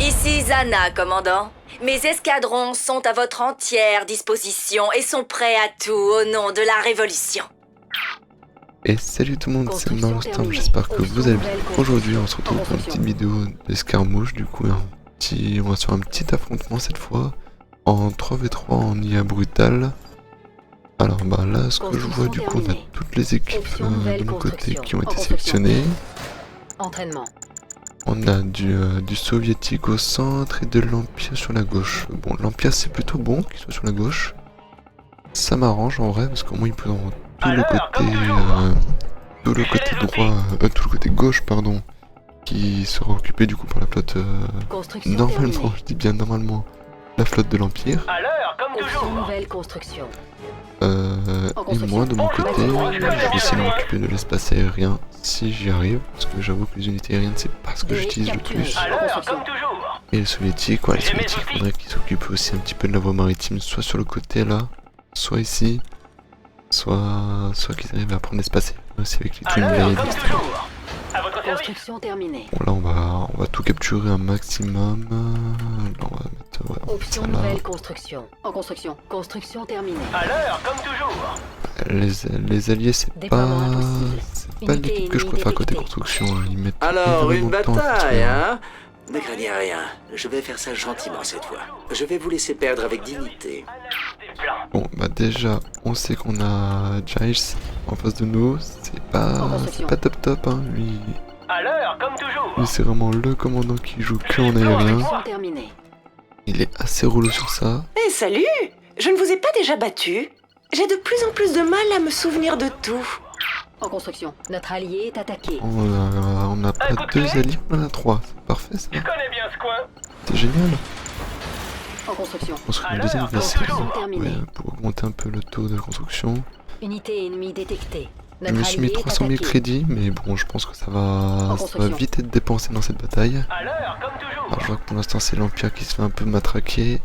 Ici Zana, commandant. Mes escadrons sont à votre entière disposition et sont prêts à tout au nom de la Révolution. Et salut tout le monde, c'est Marlostorm, j'espère que vous allez bien. Aujourd'hui on se retrouve pour une petite vidéo d'escarmouche, du coup on va sur un petit affrontement cette fois, en 3v3 en IA brutal. Alors là ce que je vois du coup on a toutes les équipes de mon côté qui ont été sélectionnées. Entraînement. On a du soviétique au centre et de l'Empire sur la gauche. Bon, l'Empire c'est plutôt bon qu'il soit sur la gauche. Ça m'arrange en vrai parce qu'au moins ils peuvent avoir tout le côté droit, tout le côté gauche pardon, qui sera occupé du coup par la flotte normalement, je dis bien normalement, la flotte de l'Empire. Nouvelle construction. Et moi de mon côté, je vais essayer de m'occuper de l'espace aérien si j'y arrive, parce que j'avoue que les unités aériennes c'est pas ce que j'utilise le plus. Et les soviétiques, les soviétiques, il faudrait qu'ils s'occupent aussi un petit peu de la voie maritime, soit sur le côté là, soit ici, soit qu'ils arrivent à prendre l'espace aussi avec les Twin Blades, etc. Construction terminée. Bon là on va tout capturer un maximum. Là on va mettre Option ça nouvelle là. construction. En construction. Construction terminée. À l'heure, comme toujours. Les alliés c'est Déploiement pas impossible. l'équipe que je préfère côté construction, ils mettent Alors, une énormément de temps à bataille, construire. hein? Ne craignez rien, je vais faire ça gentiment cette fois. Je vais vous laisser perdre avec dignité. Bon déjà on sait qu'on a Giles en face de nous, c'est pas top hein, lui À l'heure, comme toujours. c'est vraiment le commandant qui joue que en aérien, Construction terminée. il est assez relou sur ça. Eh salut! Je ne vous ai pas déjà battu. J'ai de plus en plus de mal à me souvenir de tout. En construction. Notre allié est attaqué. On n'a pas deux alliés, on en a trois, c'est parfait ça, Je connais bien ce coin. c'est génial. En construction. On construit un deuxième vaisseau terminée. pour augmenter un peu le taux de construction. Unité ennemie détectée. Je me suis mis 300 000 crédits, mais bon, je pense que ça va vite être dépensé dans cette bataille. À l'heure, comme toujours. Alors, je vois que pour l'instant, c'est l'Empire qui se fait un peu matraquer.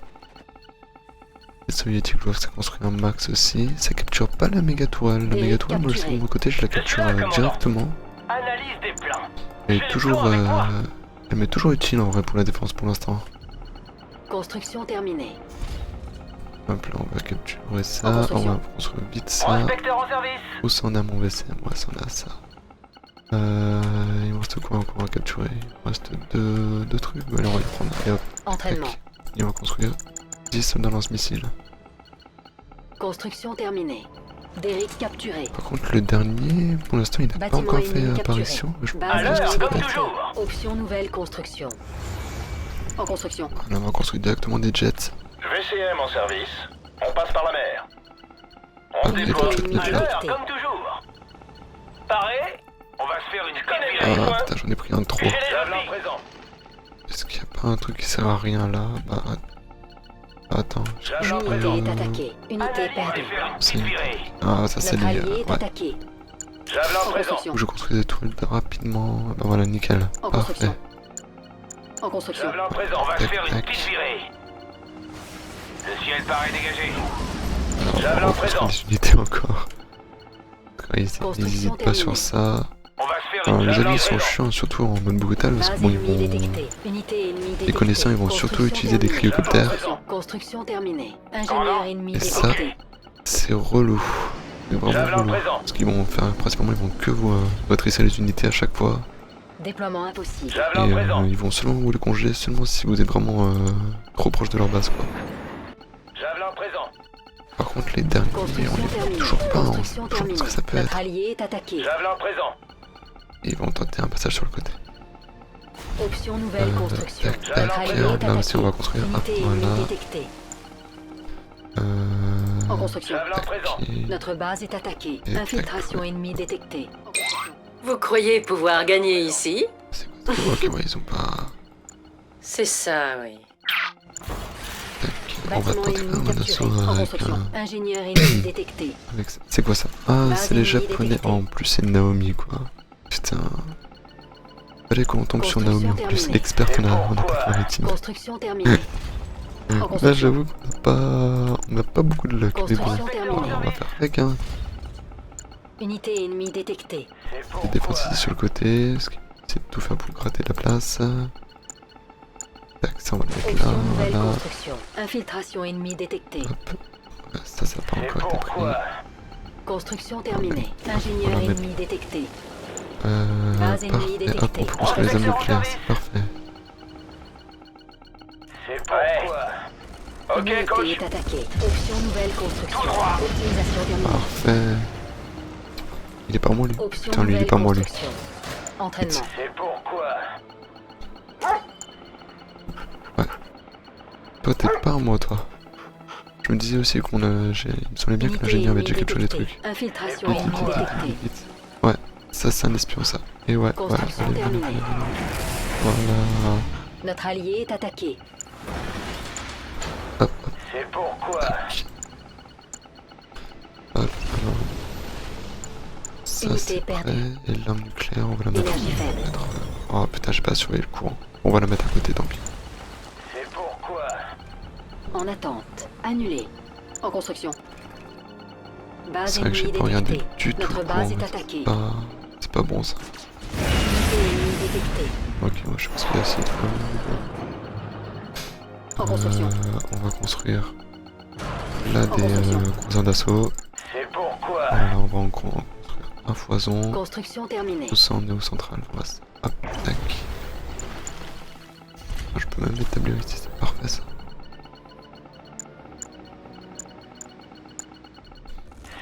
Les Soviétiques doivent se construire un max aussi. Ça capture pas la méga tourelle. La méga tourelle, moi, je sais de mon côté, je la capture directement. Analyse des plans. Elle est toujours, elle m'est toujours utile en vrai pour la défense pour l'instant. Construction terminée. Hop là, on va capturer ça. On va construire vite ça. Inspecteur en service. Où ça en a mon VCM? Ouais, ça en a ça. Il me reste quoi encore à capturer? Il me reste deux trucs. Bon, allez, on va les prendre. Et hop. Entraînement. Tac. Et on va construire 10 soldats lance-missiles. Construction terminée. Derrick capturé. Par contre, le dernier, pour l'instant, il n'a pas Bâtiment encore fait ennemi apparition. Je Base À pense que l'heure, ça comme peut être. toujours. Option nouvelle construction. En construction. Là, on va construire directement des jets. VCM en service. On passe par la mer. Ah, On mais déploie. les jets, À les l'heure, jets. comme toujours. Paré. On va se faire une Ah putain, j'en ai pris un de trop. Javelin présent. Est-ce qu'il n'y a pas un truc qui sert à rien là? Bah. Attends. Javelin Unité présent. est attaquée. Unité perdue. C'est- Inspiré. Ah, ça c'est Notre les. allié est Ouais. attaqué. Javelin En présent. construction. Faut que je construise des toiles rapidement. Bah voilà, nickel. En Parfait. construction. En construction. Javelin présent. On va se Tac, faire une tac. petite virée. Le ciel paraît dégagé. Alors, Javelin on va présent. construire des unités encore. Ils Construction n'hésitent pas terminée. sur ça. On va se faire Alors, une les javelin alliés sont présent. chiants, surtout en mode brutal, parce que Base bon, ils ennemie vont. détectée. Unité ennemie détectée. Les connaissants, ils vont surtout Construction utiliser des terminée. cryocoptères. Construction terminée. Ingénieur ennemi Et ça, détecté. c'est relou. C'est vraiment Javelin relou. présent. Parce qu'ils vont faire, principalement, ils vont que vous retrisser les unités à chaque fois. Déploiement impossible. Et Javelin présent. ils vont seulement vous les congeler seulement si vous êtes vraiment trop proche de leur base, quoi. Javelin présent. Par contre, les derniers, on Construction les voit terminée. toujours pas. On sait Construction toujours pas ce que ça peut terminée. être. Notre allié est attaqué. Javelin présent. Et ils vont tenter un passage sur le côté. Option nouvelle construction. Tac, tac. Notre allié est Là aussi, on va attaqué. construire. Hop, Unité ennemie voilà. détectée. En construction. Javelin présent. Ok. Notre base est attaquée. Et Infiltration tac. ennemie détectée. Vous croyez pouvoir gagner ici? C'est quoi ça? Ok, ouais, ils ont pas. C'est ça, oui. Tac. On va Bâtiment tenter quand ennemi même un capturé. assaut En avec construction. un. Ingénieur ennemi détecté. C'est quoi ça? Ah, Base c'est les ennemie japonais. détectée. Oh, en plus, c'est Naomi, quoi. Putain. Fallait qu'on tombe sur Naomi en plus, Construction l'experte en attaque maritime. Construction terminée. En Là, construction. j'avoue qu'on n'a pas beaucoup de luck, mais bon, Construction terminée. on va faire avec, hein. Unité ennemie détectée. C'est Les défenses pourquoi. ici sur le côté. C'est de tout faire pour gratter la place. Tac, ça on va le mettre là. Option nouvelle Voilà. construction. Infiltration ennemie détectée. Hop. Ça n'a pas C'est encore été pris. pourquoi. Construction terminée. Ingénieur Voilà, mais- ennemi détecté. Parfait. Hop, on peut construire les armes nucléaires, c'est parfait. C'est pourquoi. Ok, Unité coach. est attaquée. Option nouvelle construction. Tout droit. Optimisation terminée. Parfait. Il est pas moi lui. Option Putain, lui il est nouvelle pas moi lui. construction. Entraînement. C'est pourquoi. Toi t'es pas moi toi. Je me disais aussi qu'on a. Il me semblait bien que Unité l'ingénieur avait ennemie déjà capturé des détectée. trucs. Infiltration Vite, ennemie vite, détectée. Vite. Ouais, ça c'est un espion ça. Et ouais, Construction allez, terminée. Voilà. Notre allié est attaqué. Hop, C'est pourquoi. tac. Hop, alors. Ça Unité c'est prêt. perdue. Et l'arme nucléaire, on va la mettre. Énergie faible. Oh putain, j'ai pas surveillé le courant. On va la mettre à côté, tant pis. C'est pourquoi. En attente. Annulé. En construction. Base C'est vrai que j'ai ennemie pas regardé détectée. du tout Notre le base courant. est attaquée. C'est pas bon ça. Unité ennemie détectée. Ok, moi je pense qu'il y a assez de En construction. On va construire là des construction. croiseurs d'assaut. C'est pourquoi. Voilà, on va en construire un foison. Construction terminée. Tout ça en néo central. Voilà. Hop, tac. Ah, je peux même l'établir ici, c'est parfait ça.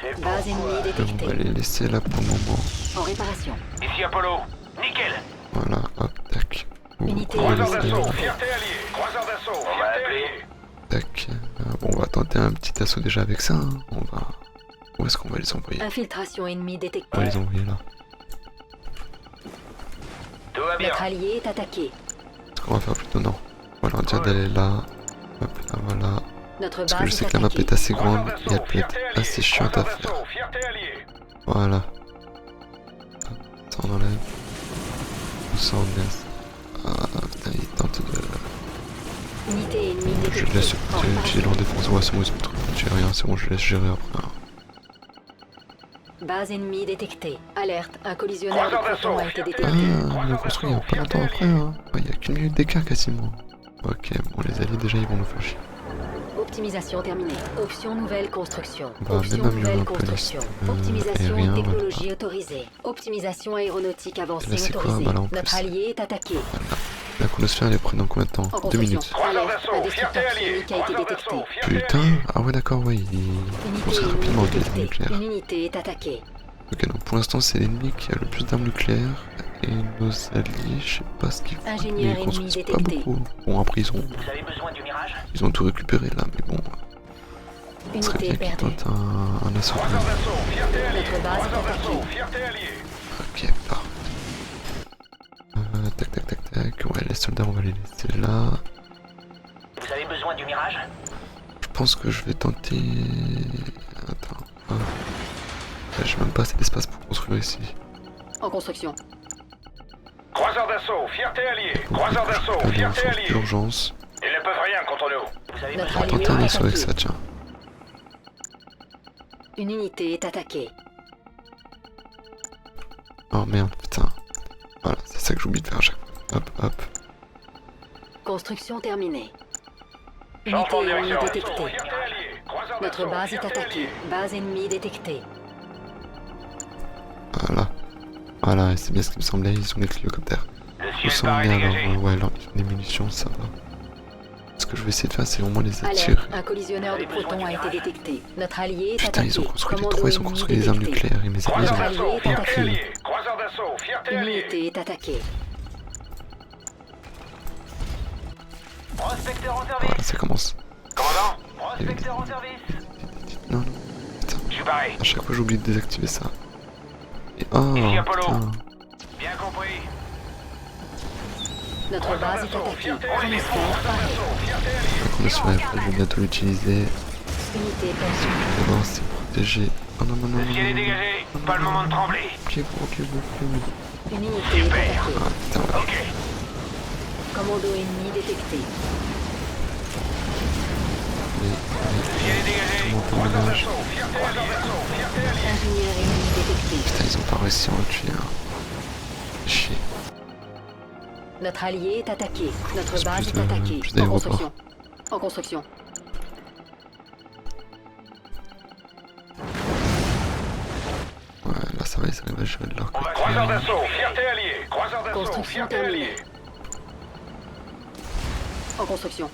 C'est Base ennemie pourquoi. Et on détectée. va les laisser là pour le moment. En réparation. Ici Apollo. Nickel. Voilà, hop, tac. Vous Unité pouvez alliée. laisser là. Fierté alliée. Croiseur d'assaut. Fierté alliée. Tac. Bon, on va tenter un petit assaut déjà avec ça. Hein. On va. Où est-ce qu'on va les envoyer? Infiltration ennemie On détectée. va les envoyer là. Tout va bien. Notre allié est attaqué. Ce qu'on va faire plutôt non. On va leur dire d'aller là. Hop, là, voilà. Notre Parce que je base sais est que la map attaquée. est assez grande Croiseur et elle d'assaut. peut être Fierté alliée. assez chiante à Croiseur faire. d'assaut. Fierté alliée. Voilà. Ça on enlève. Ça on laisse. Ah putain, il tente de. Unité ennemie Je détectée. laisse En utiliser leur réparation. défense. Ouais, c'est bon, ils ont trop j'ai rien, c'est bon, je laisse gérer après. Base ennemie détectée. Alerte, un collisionneur de Croiseur proton a d'assaut. été Ah, détecté. on l'a construit il y a pas longtemps après, hein. Ouais, il y a qu'une minute d'écart quasiment. Ok, bon, les alliés déjà ils vont nous faire chier. Optimisation terminée. Option nouvelle construction. On va Option même améliorer nouvelle un peu construction. les Optimisation aériens, technologie autorisée. Optimisation aéronautique avancée là, c'est quoi? autorisée. Bah, là, en plus. Notre allié est attaqué. La chronosphère elle est prise dans combien de temps? En 2 construction. minutes. Croiseur Alerte, un d'assaut. destructeur Fierté alliée. chimique a été Croiseur détecté. d'assaut. Fierté Putain, alliée. ah ouais d'accord, ouais, il Unité construit rapidement ennemie avec les armes détectée. nucléaires. Une unité est attaquée. Ok, donc pour l'instant c'est l'ennemi qui a le plus d'armes nucléaires et nos alliés, je sais pas ce qu'ils font, mais Ingénieur ils construisent ennemi pas détecté. beaucoup. Bon après Vous avez besoin du mirage? ils ont tout récupéré là, mais bon, ce serait Unité bien qu'ils perdue. tentent un assaut. Croiseur d'assaut. Fierté alliée. Notre base est Croiseur attaquée. d'assaut. Fierté alliée. Ok, parfait. Tac tac tac tac, ouais les soldats on va les laisser là. Vous avez besoin du mirage? Je pense que je vais tenter... Attends, j'ai même pas assez d'espace pour construire ici. En construction. Croiseur d'assaut. Fierté alliée. Bon, Croiseur je d'assaut. peux aller en Fierté force alliée. d'urgence. Ils ne peuvent rien contre nous. Vous avez Notre On va allié tenter un est assaut avec attaqué. ça, tiens. Une unité est attaquée. Oh merde, putain. Voilà, c'est ça que j'oublie de faire à chaque fois. Hop, hop. Construction terminée. Unité Changement de ennemie direction. détectée. Fierté alliée. Croiseur Notre d'assaut. base est Fierté attaquée. alliée. Base ennemie détectée. Voilà. Voilà, et c'est bien ce qui me semblait, ils ont des hélicoptères. Le Où ciel sont paraît bien dégagé. alors ouais, alors ils ont des munitions, ça va. Ce que je vais essayer de faire, c'est au moins les Alerte, attirer. un collisionneur de protons a été détecté. Notre allié est Putain, attaqué. ils ont construit les Commando trois, ils ont ennemi construit les armes détecté. nucléaires et mes alliés, ils Croiseur ont Notre d'assaut. allié est Fierté attaqué. alliée. Croiseur d'assaut. Fierté Une alliée. unité est attaquée. Prospecteur en service. Voilà, ça commence. Commandant. Prospecteur en service. Non, non. Je suis paré. À chaque fois, j'oublie de désactiver ça. Et oh, Ici Apollo. putain. Bien compris. Notre base est attaquée. Fierté alliée. Chronosphère paré. Fierté alliée. La chronosphère, je vais bientôt l'utiliser. Unité perdue. D'abord, c'est protégé. Oh non, non, non, Le non, ciel est non, dégagé. Pas le moment de trembler. Pied-vous. Une unité est attaquée. Ah, putain, ouais. Ok. Commando ennemi détecté. Le ciel est dégagé. Comment on Croiseur mélange? d'assaut. Fierté alliée. Fierté alliée. Ingénieur ennemi détecté. réussi à en tuer un. Chier. Notre allié est attaqué. Notre C'est base plus est de- attaquée. plus En d'aéroports. construction. En construction. Ouais, là ça va, ils arrivent à gérer de leur côté. Croiseur d'assaut, fierté alliée. Croiseur d'assaut, Construction fierté terminée. alliée. En construction.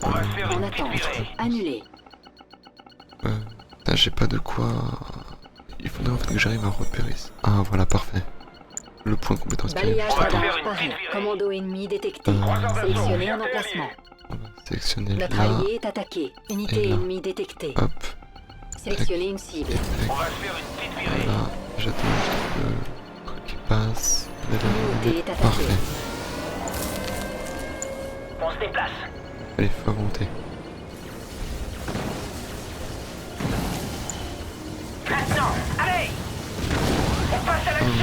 On va se faire En une petite attente. virée. Annulé. Là j'ai pas de quoi... Il faudrait en fait que j'arrive à repérer ça. Ah voilà, parfait. Le point de compétence qui Balayage On va faire radar une paré. petite virée. Commando ennemi détecté. Croiseur d'assaut, Sélectionné en fierté emplacement. alliée. on va sélectionner Notre là. allié est attaqué. Unité Et là. ennemie détectée. Hop, Sélectionnez une cible. et tac. On va se faire une petite virée. Voilà, j'attends juste que le truc qui passe. L'unité est attaquée. Parfait. On se déplace. Allez, faut augmenter. Maintenant, allez. On passe à l'action. Et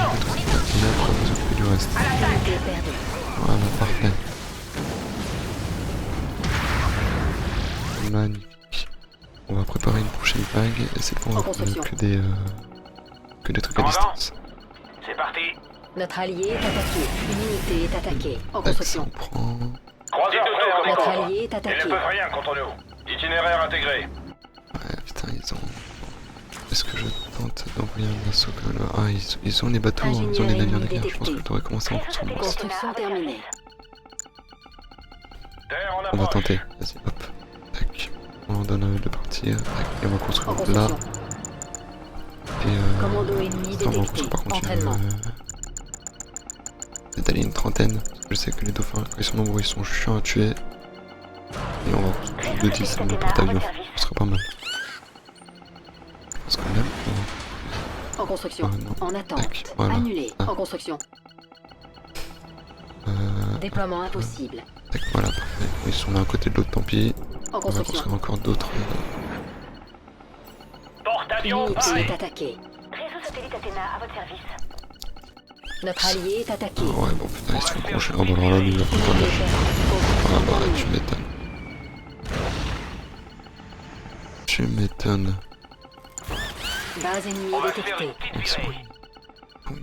après vous occupez du reste. Unité perdue. Voilà, parfait. Magnifique. On va préparer une prochaine vague et cette fois on va En prendre construction. que des trucs à Commandant. distance. C'est parti. Notre allié est attaqué. Une unité est attaquée. En Tac, ça construction. on prend. Croiseur prêt, Notre commandant. allié est Ils ne attaqué. peuvent rien contre nous. Itinéraire intégré. Ouais, putain, ils ont. Est-ce que je tente d'envoyer un assaut comme là? Ah, ils ont les bateaux, ils ont les Ingénieur navires de ennemi guerre. Je pense que je détecté. devrais commencer en fonction de moi. Construction terminée. Terre en On va approche. tenter. Vas-y, hop. Tac. On leur donne de partir. Tac. Et on va En construire là. construction. Et Commando ennemi attends, on va détecté. construire par contre Entraînement. peut-être aller une trentaine. Je sais que les dauphins, quand ils sont nombreux, ils sont chiants à tuer. Et on va construire de 10 dans le porte-avions. Ce serait pas mal. Parce que même. En construction. non. En attente. Tac, voilà. Annulé. Ah. En construction. Euh, Déploiement impossible. tac, voilà, parfait. Ils sont l'un à côté de l'autre, tant pis. En On va construction. construire encore d'autres. Porte-avions L'unité paré. est attaquée. Réseau satellite Athéna à votre service. Notre allié est attaqué. Ah ouais, bon putain, ils sont congelés. Oh bah alors là, lui, il va foutre un match. Ah bah, tu m'étonnes. Tu m'étonnes. Base ennemie On va se faire détectée. une petite virée.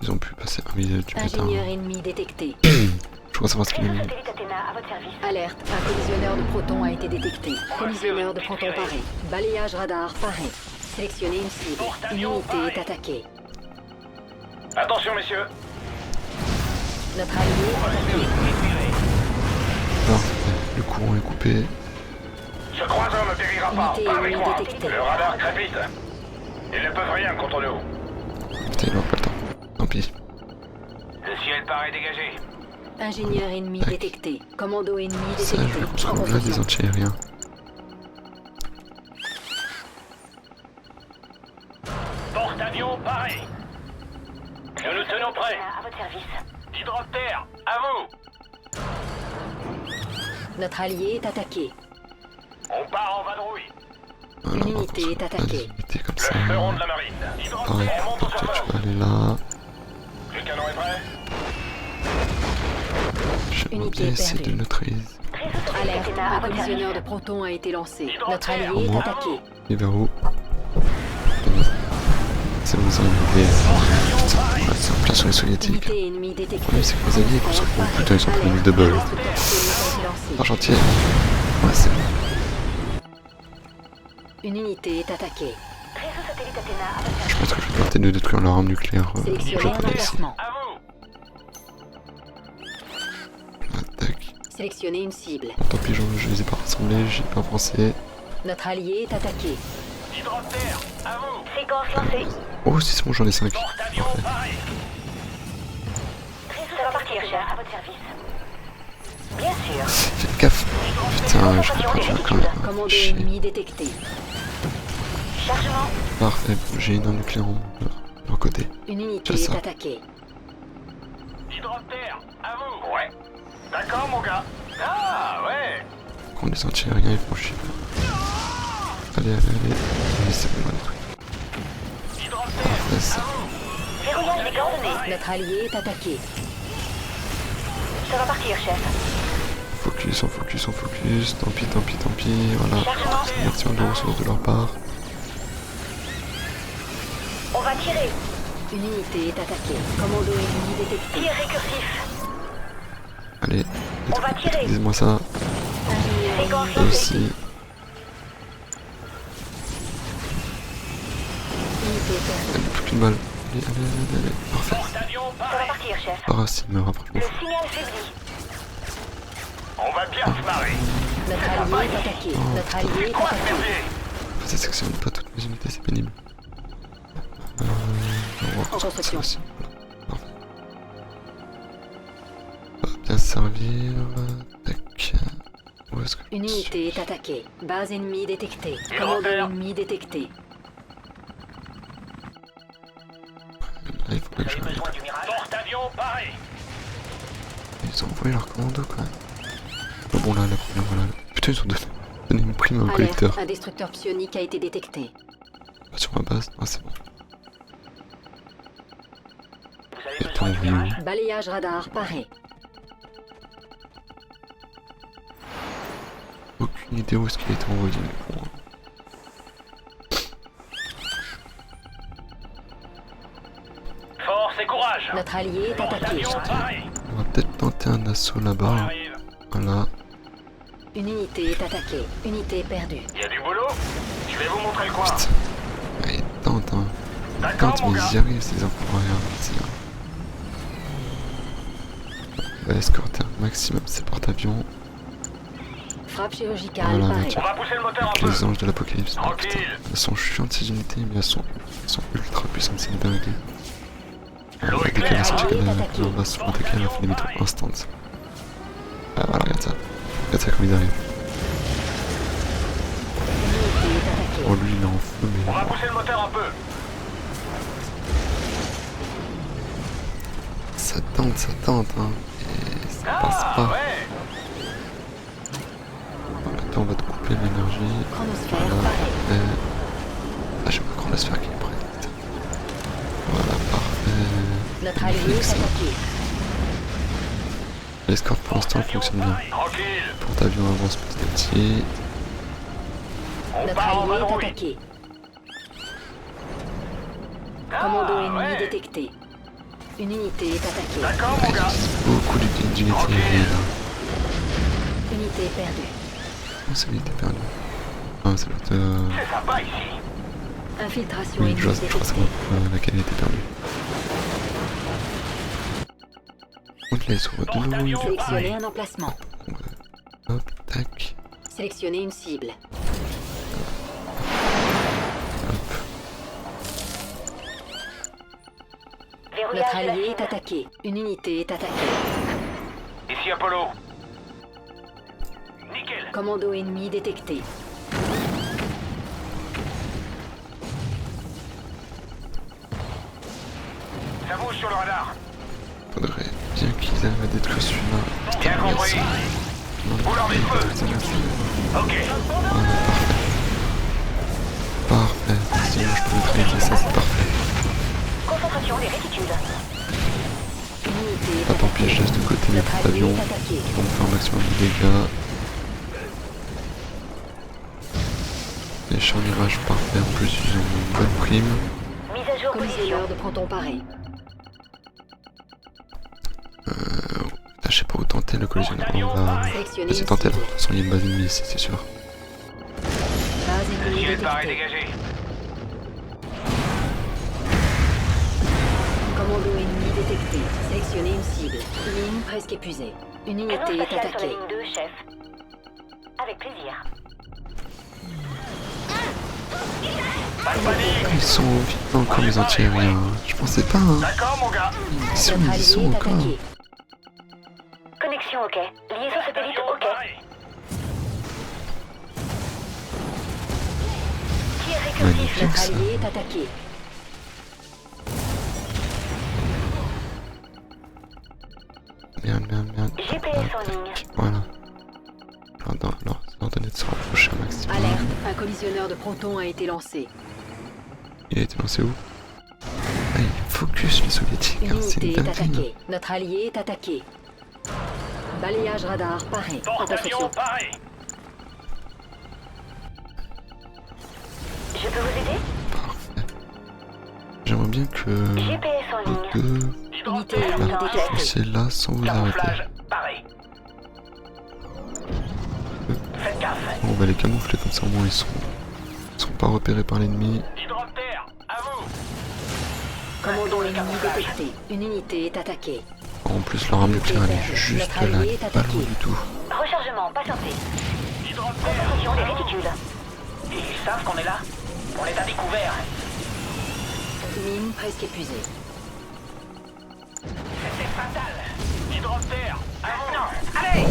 Ils ont pu passer un milieu du matin. Ingénieur ennemi détecté. Je crois savoir ce qu'il a Réseau mis. satellite Athéna à votre service. Alerte, un collisionneur de protons a été détecté. Collisionneur de protons paré. Balayage radar paré. Sélectionnez une cible. Une unité est attaquée. Attention, messieurs. Notre allié est attaqué. Parfait. Le courant est coupé. Ce croiseur ne périra pas. Unité Pas avec ennemie moi. détectée. Le radar crépite. Ils ne peuvent rien contre nous. Putain, il aura pas le temps. Tant pis. Le ciel paraît dégagé. Ingénieur ennemi Tac. détecté. Commando ennemi Ça, je détecté. vais En construire là des construction. anti-aériens. Porte-avions paré. Nous nous tenons prêts. Athéna à votre service. Hydrotherre, à vous. Notre allié est attaqué. On part en vadrouille. Voilà, Une on va unité construire est des attaquée. unités comme ça. Le fleuron de la marine. Pareil, Hydrotherre, monte aux toi, tu surfaces. vas aller là. Le canon est prêt. J'aimerais Unité bien essayer perdue. de neutraliser. Réseau satellite Alerte, Athéna à un votre collisionneur de service. protons a été lancé. Notre allié est Comment attaqué. Et vers où? C'est bon, ça va m'aider. Putain, c'est en plein sur les soviétiques. Unité ennemie détectée. Oui, c'est que les alliés construisent. Oh, putain, ils sont pris une double. Argentier. Ouais, c'est bon. Une unité est attaquée. Réseau satellite Athéna à votre Je service. pense que je vais tenter de détruire leur arme nucléaire Sélectionnez un japonais ici. emplacement. À vous. Attaque. Sélectionnez une cible. Bon, tant pis, je les ai pas rassemblés, j'ai pas pensé. Notre allié est attaqué. Hydrotherre, à vous. Séquence lancée. Oh, si c'est bon, j'en ai 5. Porte-avions Parfait. paré. Réseau ça va partir, chef. À votre service. Bien sûr. Faites gaffe. Putain, je l'ai perdu quand même. Commando Chier. ennemi détecté. Chargement. Parfait, j'ai une arme nucléaire de leur côté. Une unité C'est est ça. attaquée. Hydrotherre, à vous. Ouais. D'accord, mon gars. Ah, ouais. Quand les anti-aériens ils font chier. Allez, allez, allez. Allez, c'est bon, les trucs. Hydrotherre, Parfait, ça. Verrouillage des coordonnées. Notre allié est attaqué. Ça va partir, chef. Focus, on focus, on focus. Tant pis, tant pis, tant pis. Voilà. Merci de ressources de leur part. On va tirer. Une unité est attaquée. Commando ennemi détecté. Tir récursif. Allez, On va tirer. disez-moi ça. Séquence Ça lancée. aussi. Unité perdue. Allez, plus qu'une balle. Allez. Parfait. Porte-avions Ça va paré. partir, chef. Ah, s'il me rapproche, je Le m'en fous. signal faiblit. On va bien se marrer. Notre allié est attaqué. Notre allié est Quoi, attaqué. merdier? Ça sectionne pas toutes mes unités, c'est pénible. On va voir En ça construction. aussi. Parfait. Ça va bien servir. Tac. Où est-ce que... Une unité est attaquée. Base ennemie détectée. Et Commando repère. ennemi détecté. Là, il faudrait que je... Besoin du mirage. Porte-avions paré. Ils ont envoyé leur commando quand même. Oh, bon là, la première, voilà. Putain, ils ont donné une prime à un Alerte, collecteur. un destructeur psionique a été détecté. Pas sur ma base. Ah, c'est bon. Vous avez Et besoin ton du vieux. mirage. Balayage radar paré. Aucune idée où est-ce qu'il a été envoyé. Mais bon, Force et courage. Notre allié est attaqué. Porte-avions paré. on va peut-être tenter un assaut On là-bas. arrive. Voilà. Une unité est attaquée. Unité perdue. Il y a du boulot. Je vais vous montrer le coin. Putain. Ouais, tente, hein. D'accord, Tente, mon mais gars. ils y arrivent, ces enfoirés. On va escorter un maximum ces porte-avions. Frappe chirurgicale Voilà, parée. On va pousser le moteur un Avec peu. les anges de l'apocalypse. Ah, Tranquille. putain. Elles sont chiantes ces unités, mais elles sont ultra puissantes, c'est une dinguerie. L'eau est Dès qu'elle claire. a senti Allié qu'elle attaqué. va se faire attaquer, elle a fait des métaux instant. Ah voilà, regarde ça. Regarde ça comme ils arrivent. Une unité est attaquée. Oh lui il est en feu On va mais... pousser le moteur un peu. Ça tente hein. Et ça passe Ah, pas. ouais. Attends, on va te couper l'énergie. Chronosphère Voilà. parée. Ah j'ai ma chronosphère qui est prête. Voilà, parfait. Notre allié est Excellent. attaqué. L'escorte pour l'instant fonctionne bien. Tranquille. Porte-avions avance petit à petit. On Notre part en allié est vadrouille. attaqué. Ah, Commando ennemi ouais. détecté. Une unité est attaquée. D'accord, Ah, mon ils gars. utilisent beaucoup d'unités aériennes. Unité perdue. Oh c'est l'unité perdue. Ah ça doit être... C'est sympa ici. Infiltration Oui, ennemie je crois que c'est détectée. laquelle a été perdue. Donc là ils sont de nouveau du coup. Sélectionnez un emplacement. Hop, tac, Sélectionnez une cible. hop. Verrouillage Notre de la allié est cible. attaqué. Une unité est attaquée. Ici Apollo. Nickel. Commando ennemi détecté. Ça bouge sur le radar. Faudrait bien qu'ils arrivent à détruire celui-là. Bien Putain, compris. Non, Vous leur dites feu. Ok. Parfait. Sinon je peux traiter ça, c'est parfait. Concentration des rétitudes. Une unité est Ah tant pis, attaquée. je laisse de côté mes Notre allié porte-avions est attaqué. qui vont me faire un maximum de dégâts. Les champs mirage parfait, en plus ils ont une bonne prime. Mise à jour position. Collisionneur de Proton paré. Là, je sais pas où tenter le collisionneur. On va Sélectionnez essayer une de tenter là. cible. De toute façon il y a une base ennemie ici, c'est sûr. Base Le ennemie ciel paraît détectée. dégagé. Commando ennemi détecté. Sélectionnez une cible. Ligne presque épuisée. Une Canon unité est spatial sur la attaquée. ligne 2, chef. Avec plaisir. Pas de panique. Ah, ils sont vivants encore les anti-aériens. Je pensais pas, hein. D'accord, mon gars. Ils sont, Notre ils allié sont est encore. attaqué. Connexion OK. Liaison satellite OK. Tir récursif. Magnifique Notre ça. allié est attaqué. Merde. GPS en ligne. Voilà. Leur donner de se rapprocher un maximum. Alerte, un collisionneur de protons a été lancé. Il a été lancé où? Ah, il focus les soviétiques, Une hein, c'est unité une est dinguerie. attaquée. Notre allié est attaqué. Balayage radar paré. En Porte-avions construction. paré. Je peux vous aider? Parfait. J'ai bien que GPS en les ligne. deux Unité ennemie détectée. puissiez là sans vous arrêter. Camouflage, paré. Faites gaffe. On va les camoufler comme ça au moins ils sont pas repérés par l'ennemi. Hydroptère, à vous. Commando ennemi détecté. Une unité est attaquée. En plus leur arme nucléaire elle est juste là, elle est pas loin du tout. Rechargement, patientez. Hydroptère. Construction des réticules. Ils savent qu'on est là. On est à découvert. Mine presque épuisée. C'était fatal. Hydroptère, à vous. Non, allez.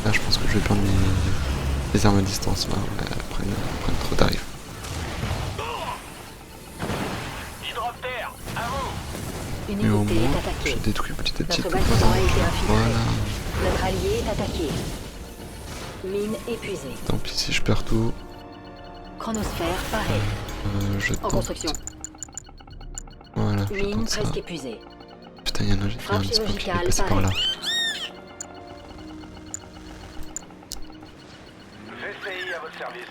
Là je pense que je vais prendre les armes à distance là, elles prennent trop tarif. Hydroptère, à vous. Une Mais au unité moins est attaquée. j'ai détruit petit à petit Notre tout le bâtiment a été bazar. infiltré. Voilà, Notre allié est attaqué. Mine épuisée. tant pis si je perds tout, Chronosphère parée. je En tente. construction. Voilà, je Mine tente ça. presque épuisée. Putain, il y en a un Frappe petit peu qui est chirurgicale passé par parée. là. VCI à votre service.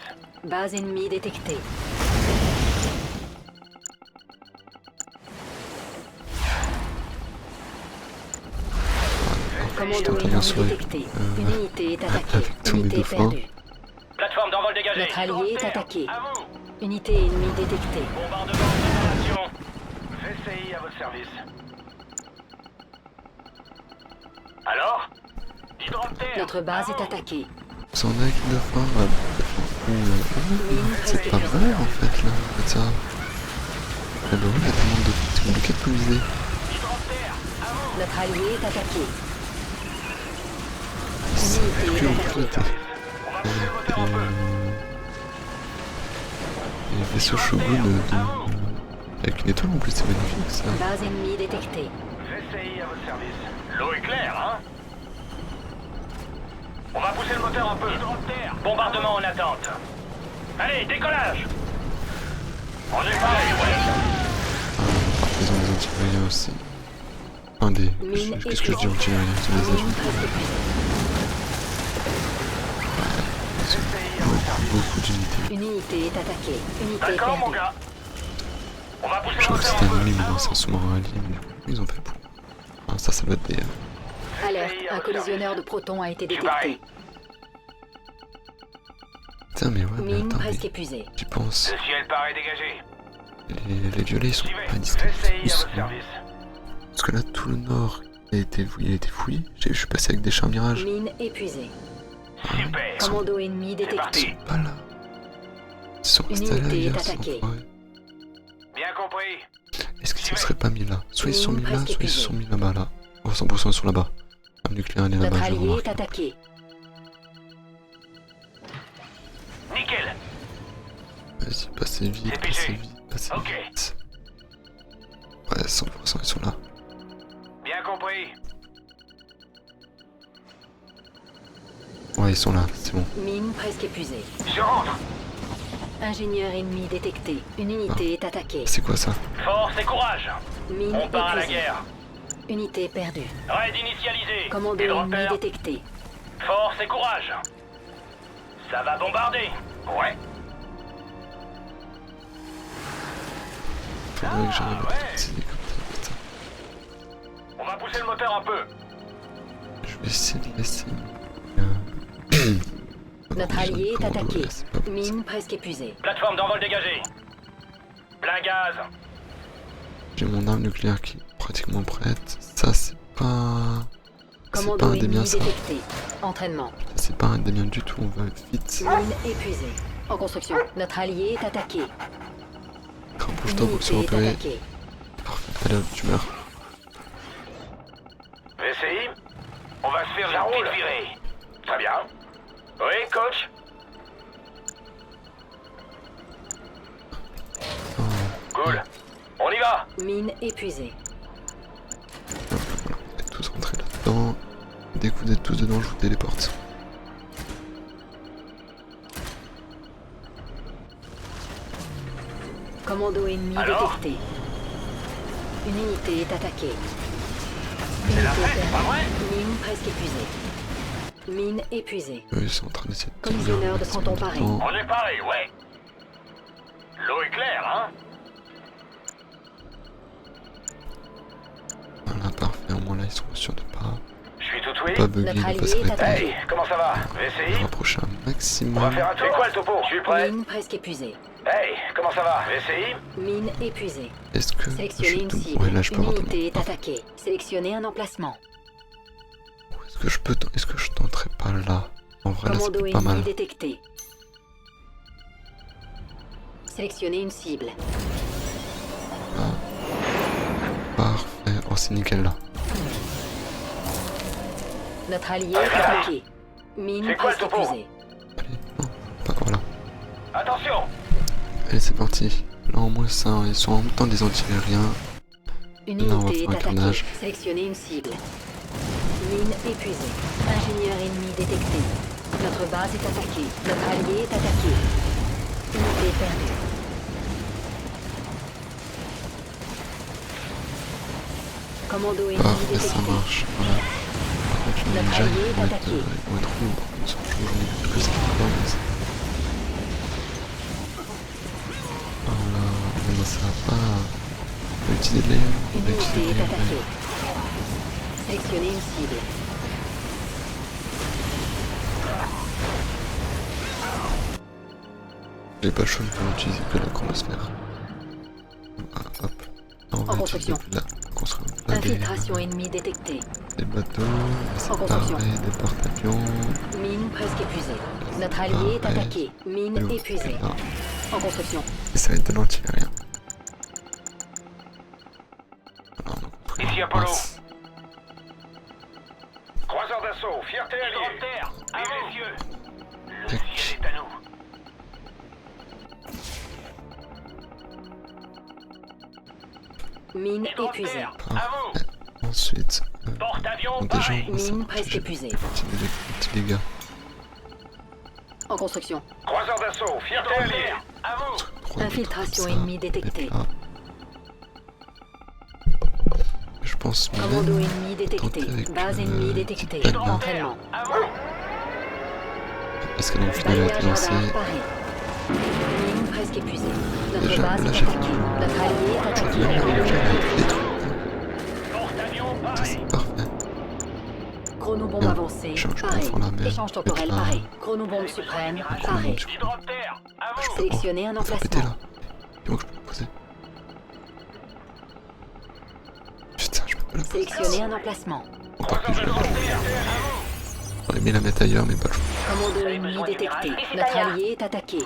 Base ennemie détectée. Commando Putain, ennemi bien sourire. détecté. Une unité est attaquée. avec tous mes Unité dauphins. perdue. Plateforme d'envol dégagée. Notre allié est Hydroptère, attaqué. à vous. Unité ennemie détectée. Bombardement en préparation. VCI à votre service. Alors Hydroptère. Notre base à est vous. attaquée. Vous en avez qui dauphin c'est pas vrai en fait là, en fait ça. Eh ben oui, il y a tellement de dauphins, c'est compliqué de tout viser. Hydroptère, à vous. Notre allié est attaqué. C'est Unité que est en attaquée. fait. On va pousser le moteur un peu. Les vaisseaux Shogun avec une étoile en plus, c'est magnifique ça. Base ennemie détectée. VCI à votre service. L'eau est claire, hein? On va pousser le moteur un peu. Hydroptère. Bombardement en attente. Allez, décollage. On est paré, ouais. Ils ont des anti-aériens aussi. Un des. Mine Qu'est-ce que je dis épuisée. anti-aériens? C'est des Mine avions. presque épuisée. Ils ont beaucoup d'unités. Une unité est attaquée. Unité D'accord, mon perdue. gars. On va pousser Je le crois que moteur c'était un peu. ennemi, mais non, c'est un sous-marin allié. Mais du coup, ils ont fait pour. Ah, ça doit être des. Alerte, un collisionneur de protons a été Je suis barré. détecté. Putain, mais ouais, mais Mine attends, presque mais épuisée. j'y pense. Le ciel paraît dégagé. Les violets, ils sont Suivez. pas discrets. VCI Ils à sont- votre service. Parce que là, tout le nord, il a été fouillé. Je suis passé avec des chars mirages. Mine épuisée. Super. Commando ennemi C'est détecté. parti. Pas là. Ils sont Une installés unité ailleurs, est ces attaquée. enfoirés. Bien compris. Est-ce qu'ils se seraient pas mis là? Soit ils se sont mis là, Presque soit ils se épuisé. sont mis là-bas, là. Oh, 100% ils sont là-bas. L'arme nucléaire, elle est Notre là-bas, je allié remarque. est attaqué. Nickel. Vas-y, passez vite, C'est passez PG. vite, passez Ok. vite. Ouais, 100% ils sont là. Bien compris. Ouais, ils sont là, c'est bon. Mine presque épuisée. Je rentre. Ingénieur ennemi détecté. Une unité est attaquée. C'est quoi ça? Force et courage. Mine On part à la épuisée. guerre. Unité perdue. Raid initialisé. Commando ennemi Hydroptère. détecté. Force et courage. Ça va bombarder. Ouais. Faudrait que j'arrive à ouais. préciser comme ça, On va pousser le moteur un peu. putain. Je vais essayer de laisser. Notre allié est Commando, attaqué. là, c'est pas bon, ça. Mine presque épuisée. Plateforme d'envol dégagée. Plein gaz. J'ai mon arme nucléaire qui est pratiquement prête. Ça, c'est pas. C'est pas Commando un des miens, ennemi ça. détecté. Entraînement. C'est pas un des miens du tout, on va vite. Mine épuisée. En construction. Notre allié est attaqué. Rapproche-toi Une pour se unité est repérer. attaquée. Parfait, allez hop, tu meurs. VCI. On va se faire une petite virée. Très bien. Oui, coach. Oh, Cool. On y va. Mine épuisée. voilà, vous êtes tous rentrés là-dedans. Dès que vous êtes tous dedans, je vous téléporte. Commando ennemi Alors détecté. Une unité est attaquée. C'est la Unité fête, c'est pas perdue. vrai? Mine presque épuisée. Mine épuisée. Eux, ils sont en train d'essayer de Collisionneur de se fronton mettre paré. dedans. On est paré, ouais. L'eau est claire, hein? moins là ils sont sûrs de Je suis tout oui. pas bugger, de Notre pas allié est s'arrêter. attaqué. Hey, comment ça va? Je vais VCI? rapprocher un On va maximum. faire un tour. C'est quoi le topo? Je suis prêt. Mine presque épuisée. Hey, comment ça va? VCI? Mine épuisée. Est-ce que Sélectionnez je une peux... cible. Ouais là je peux Une avoir unité est attaquée. Sélectionnez un emplacement. Est-ce que je peux... Est-ce que je tenterais pas là? En vrai là ça Commando peut être pas ennemi mal. détecté. Sélectionnez une cible. Parfait. Oh c'est nickel là. Notre allié est attaqué. Mine C'est quoi le presque topo? épuisée. Allez, non, pas par là. Attention! Allez c'est parti. Là au moins ça, ils sont en même temps des anti-aériens. Une Là, on va unité faire un est attaquée. carnage. Sélectionnez une cible. Mine épuisée. Ingénieur ennemi détecté. Notre base est attaquée. Notre allié est attaqué. Unité perdue. Commando ennemi Parfait, ça détecté. marche. Voilà. Par contre les Notre ninjas allié ils est vont être attaqué. lourds. Ils sont toujours j'en ai vu que ça commence. Voilà, mais ça va pas. On va utiliser de l'air. On Une va utiliser unité de est l'air. attaquée. Sélectionnez une cible. J'ai pas le choix, je peux l'utiliser que la chromosphère. Ah, hop. Là, on va utiliser construction. de la construire. Là, Infiltration ennemie détectée. des bateaux, c'est En construction. pareil, des porte-avions. Mine presque épuisée. Notre allié est Pareil. attaqué. Mine Et épuisée. là. En construction. Et ça va être de l'anti-aérien. Voilà, on a construit Ici un Apollo. masse. Croiseur d'assaut, fierté alliée. Terre, vive les cieux. Le Tac. ciel est à nous. Mine épuisée. Hydrotherre, à vous. Parfait. Ensuite, Porte-avions, bon, déjà, pareil. on va Mine s'en presque protéger épuisée. des petits dégâts. En construction. Croiseur d'assaut, fierté alliée. À vous. Trois Infiltration comme ça, ennemie détectée. et là. Je pense Commando même ennemi détecté. tenter avec Base le ennemie petit détectée. pad là. Entraînement. À vous. Parce que dans le final, elle a été Balayage lancée. radar paré. Mine presque épuisée. Notre Déjà, base là, est j'ai fait attaquée. Notre allié est attaqué. Là, j'ai détruit. Porte-avions, Ça, pareil. c'est parfait. Chronobombe Bien. avancée. Je peux Paré. prendre la mer. Échange temporel Être là. paré. Chronobombe suprême. Paré. Hydrotherre, à vous. Sélectionnez un On va péter emplacement. là. Il faut que je peux le poser. Putain, je peux pas la poser. Sélectionnez un emplacement. Bon, tant pis, je vais J'aurais aimé la mettre ailleurs, mais pas le choix. Commando ennemi détecté. Notre allié est attaqué.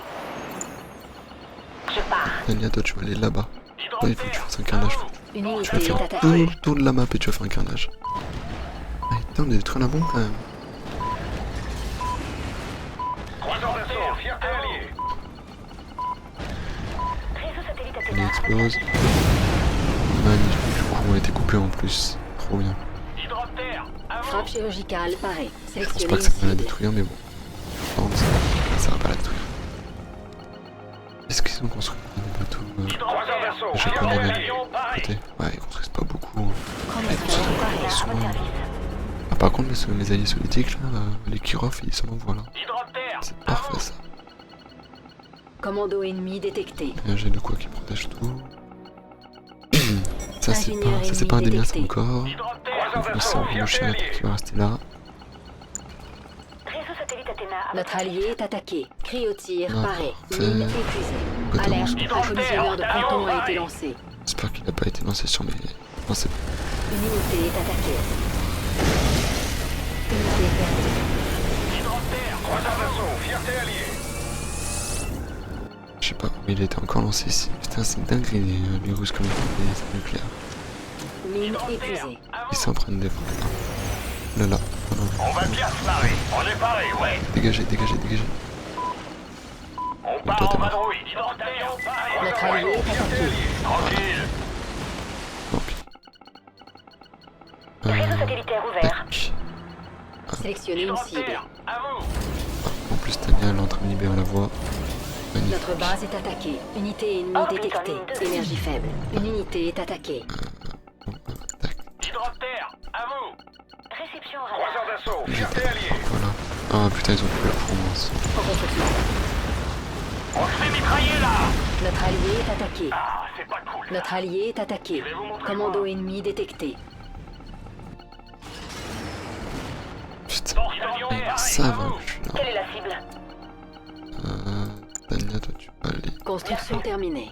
Je pars. Dania, toi, tu vas aller là-bas. Toi, il faut que tu fasses un carnage. Une unité Tu vas est faire tout attaquée. le tour de la map et tu vas faire un carnage. Ah, putain, on a détruit la bombe quand même. Croiseur d'assaut, fierté alliée. Réseau satellite On Athéna. explose. Magnifique, du coup, on a été coupé en plus. Trop bien. Hydrotherre, à vous. Frappe chirurgicale paré. Je pense Sélectionnez pas une que ça va la cible. détruire, mais bon. Par contre, ça va pas la détruire. Est-ce qu'ils ont construit des bateaux Croiseur d'assaut, japonais fierté même alliée. à Pareil. côté? Ouais, ils construisent pas beaucoup. Hein. Chronosphère paré. Ils sont... Ah, par contre, les alliés soviétiques, là, les Kirov, ils s'en envoient là. Hydrotherre, C'est à parfait vous. ça. Commando ennemi détecté. Bien, j'ai de quoi qui protège tout. Ça, c'est Ingénieur pas, ça, c'est pas un des ennemi miens, ça détecté. encore. Hydrotherre, Donc, croiseur le sang, d'assaut, le fierté chien alliée. qui va rester là. Réseau satellite Athéna. à Notre votre allié est attaqué. Cryotir Ah, paré. parfait. Mine épuisée. Côté Alerte. monstre. Un collisionneur de proton a été lancé. J'espère qu'il n'a pas été lancé sur mes... Non, c'est... Une unité est attaquée. Unité perdue. Hydrotherre, croiseur d'assaut, fierté alliée. Je sais pas, mais il était encore lancé ici. Putain, c'est une dinguerie, les Russes comme ils font des armes nucléaires. Mine épuisée. Ils sont en train de défendre. Là, là. Oh non. On va bien se marrer. On est paré, ouais. Dégagez, dégagez, dégagez. On toi, part t'es en mort. vadrouille. Hydrotherre, pareil. Notre allié est attaqué. Tranquille. Tant pis. Réseau satellitaire ouvert. Tac. Sélectionnez une cible. Hydrotherre, à vous. En plus, Tania, elle est en train de libérer la voie. Magnifique. Notre base est attaquée. Unité ennemie Orbite en détectée. ligne de- Énergie faible. Une unité est attaquée. Tac. Hydrotherre, à vous. Réception au radar. Croiseur d'assaut, fierté alliée. Voilà. Ah putain, ils ont coupé la performance. En construction. On se fait mitrailler là. Notre allié est attaqué. Ah, c'est pas cool. Notre allié est attaqué. Commando ennemi détecté. putain. Porte-avions Ils paré. savent hein, que je suis là. Quelle est la cible? Tania, toi tu vas aller. Construction terminée.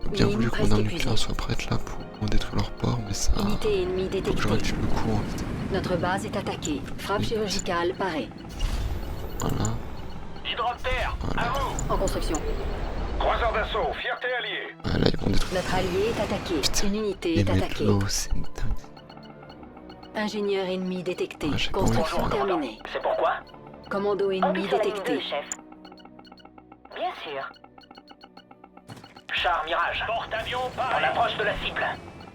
J'ai bien Ligne voulu que mon presque arme épuisée. nucléaire soit prête là pour détruire leur port, mais ça. Unité ennemie Faut que détectée. je recule le coup en fait. Notre base est attaquée. Frappe chirurgicale parée. Voilà. Hydroptère, Voilà. à vous. En construction. Croiseur d'assaut, fierté alliée. Ouais, là ils vont détruire. Notre allié est attaqué. Putain. Une unité Les est attaquée. métlos, c'est une dingue. Ingénieur ennemi détecté. Ah, j'ai pas envie de Construction faire. terminée. C'est pourquoi? Commando ennemi Ambition la ligne détecté. 2, chef. Bien sûr. Char Mirage. Porte-avions paré. On approche de la cible.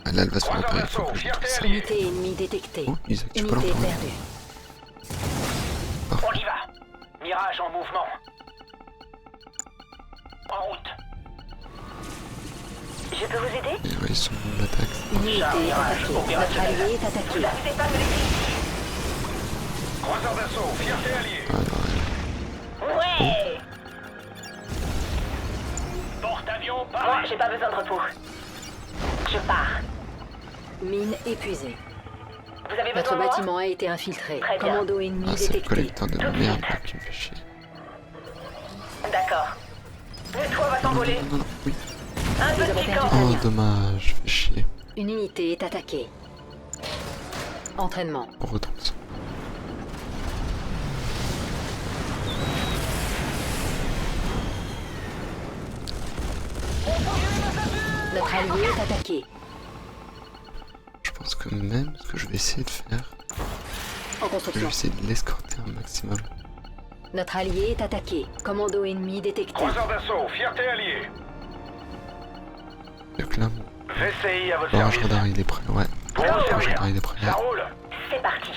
Ah, là elle va se faire Croiseur repérer, faut d'assaut, que je fierté détruise ça. alliée. Unité ennemie détectée. Oh, ils activent pas Unité leur perdue. On y va. Mirage en mouvement. En route. Je peux vous aider? Et ouais, ils sont en l'attaque. Une unité est attaquée. Notre allié est attaqué. N'arrivez pas à me laisser ici. Croiseur d'assaut, fierté alliée. Ah non, Ouais! Porte-avions Moi, paré. j'ai pas besoin de repos. Je pars. Mine épuisée. Vous avez Notre besoin de moi? bâtiment a été infiltré. Très bien. Commando ennemi ah, c'est le détecté. collecteur de merde là, qui me fait chier. D'accord. Le toit va s'envoler. Non, non, oui. Un Nous avons petit perdu camp. Tania. Oh, dommage, fait chier. Une unité est attaquée. Entraînement. On retombe ça. Notre allié est attaqué. Je pense que même ce que je vais essayer de faire, En je vais construction. essayer de l'escorter un maximum. Notre allié est attaqué. Commando ennemi détecté. Croiseur d'assaut, fierté alliée. Donc là, mon VCI à votre barrage service. radar il est prêt, ouais. Pour Le vous barrage servir. radar il est prêt. Ça roule. C'est parti.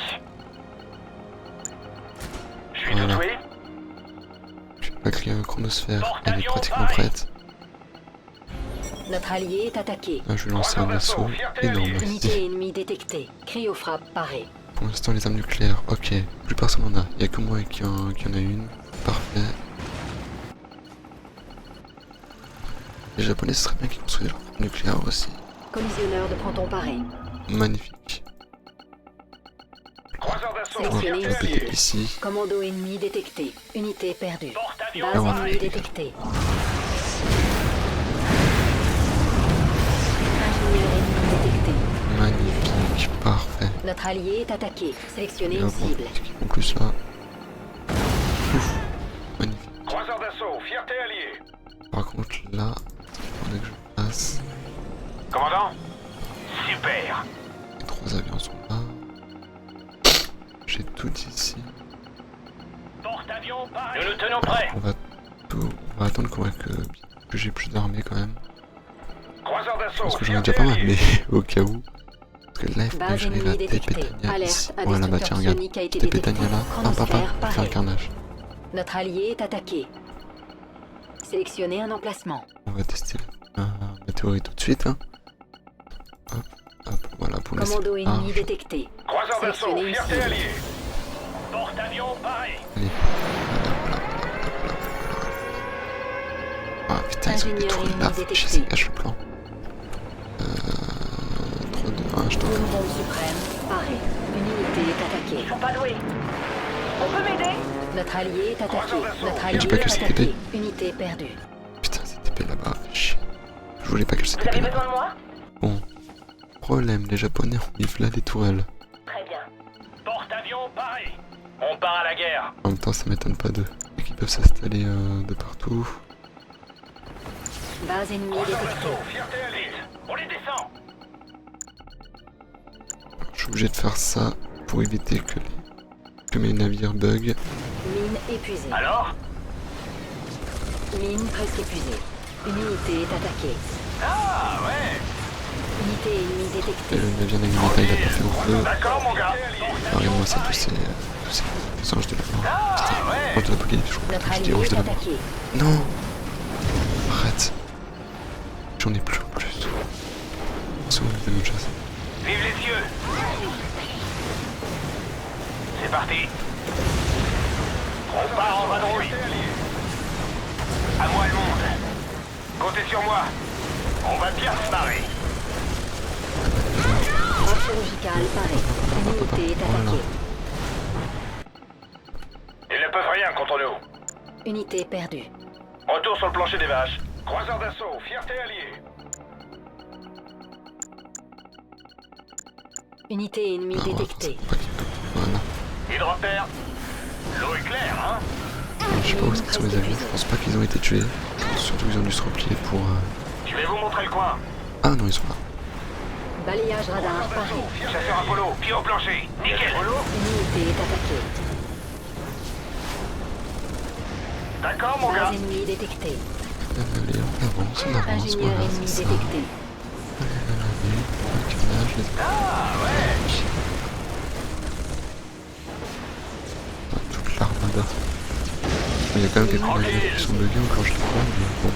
Je suis tout Voilà. oui. La clé chronosphère, elle est Porte-avions pratiquement paré. prête. Notre allié est attaqué. Là, je vais lancer un assaut énorme. Unité ennemie détectée. Cryofrappe parée. Pour l'instant, les armes nucléaires, ok. Plus personne en a. Il y a que moi qui en a une. Parfait. Les Japonais, ce serait bien qu'ils construisent leur arme nucléaire aussi. Collisionneur de Pronton paré. Magnifique. Croiseur d'assaut, On va Sélectionnez fierté une alliée. péter ici. Commando ennemi détecté. Unité perdue. Porte-avions Base paré. ennemie détectée. Ingénieur ennemi détecté. Magnifique, parfait. Notre allié est attaqué. Sélectionnez Et une hop, on cible. va en plus là. Ouf. Magnifique. Croiseur d'assaut, fierté alliée. Par contre, là, il faudrait que je passe. Commandant. Super. Les 3 avions sont là. J'ai tout ici. Porte-avions paré. Nous nous tenons prêts. On va attendre que j'ai plus d'armées quand même. Croiseur Je d'assaut, pense que j'en ai fierté déjà pas mal, alliée. mais au cas où. Parce que là, il faudrait que Base j'arrive à ennemie détectée. Tepetania Alerte, ici. un Voilà, bah destructeur tiens, regarde. sonique a été détecté. Tepetania là. Ah, Chronosphère papa, on fait un parée. carnage. Notre allié est attaqué. Sélectionnez un emplacement. On va tester la théorie tout de suite. Hein. Hop, hop, voilà, pour laisser Commando ennemi large. détecté. Croiseur d'assaut, Sélectionnez une fierté cible. alliée. Porte-avions paré. Allez. Ah putain, ils ont Ingénieur détruit ennemi là. détecté. Je sais, gâche le plan. 3, 2, 1, je t'en Une bombe suprême parée. Une unité est attaquée. Ils sont pas doués. On peut m'aider? Notre allié est attaqué. Croiseur d'assaut. Notre Je allié dis pas est que c'est attaqué. épée. Unité perdue. Putain, cette épée là-bas, fait chier. Je voulais pas qu'elle Vous s'était avez épée besoin là-bas. de moi? Bon. Problème, les Japonais ont mis là des tourelles. Très bien. Porte-avions paré. On part à la guerre. En même temps, ça m'étonne pas d'eux. Et qu'ils peuvent s'installer de partout. Base ennemie Croiseur détectée. d'assaut, fierté alliée. On les descend. Je suis obligé de faire ça pour éviter que mes navires bug. Mine épuisée. Alors? Mine presque épuisée. Une unité est attaquée. Ah ouais. Unité ennemie Et détectée. le navire d'Agnimata, il a pas fait au feu. D'accord mon gars. Regarde-moi ça, tous ces anges de la mort. Ah ouais. Ange de l'Apocalypse, je crois Notre que je dis allié ange de est la mort. attaqué. Non. Arrête. J'en ai plus en plus. C'est bon, il y a autre chose. Vive les cieux. C'est parti. On part en vadrouille. À moi le monde. Comptez sur moi. On va bien se marrer. Frappe chirurgicale parée. Une unité est Voilà. attaquée. peuvent rien contre nous. Unité perdue. Retour sur le plancher des vaches. Croiseur d'assaut, fierté alliée. Unité ennemie détectée. Voilà. Hydroptère. L'eau est claire, hein? Je sais pas où est-ce qu'ils sont les amis. Je pense pas qu'ils ont été tués. Je pense surtout qu'ils ont dû se replier pour... Je vais vous montrer le coin. Ah non, ils sont là. Balayage radar paré. Chasseur Apollo, pied au plancher. Nickel. Une unité est attaquée. D'accord, mon gars. Base ennemie détectée. Allez, on avance, Ingénieur voilà, ennemi c'est ça. détecté. Allez, le carnage, les... Toute l'armada. Il y a quand même quelques navires qui sont buggés encore, je crois, mais bon.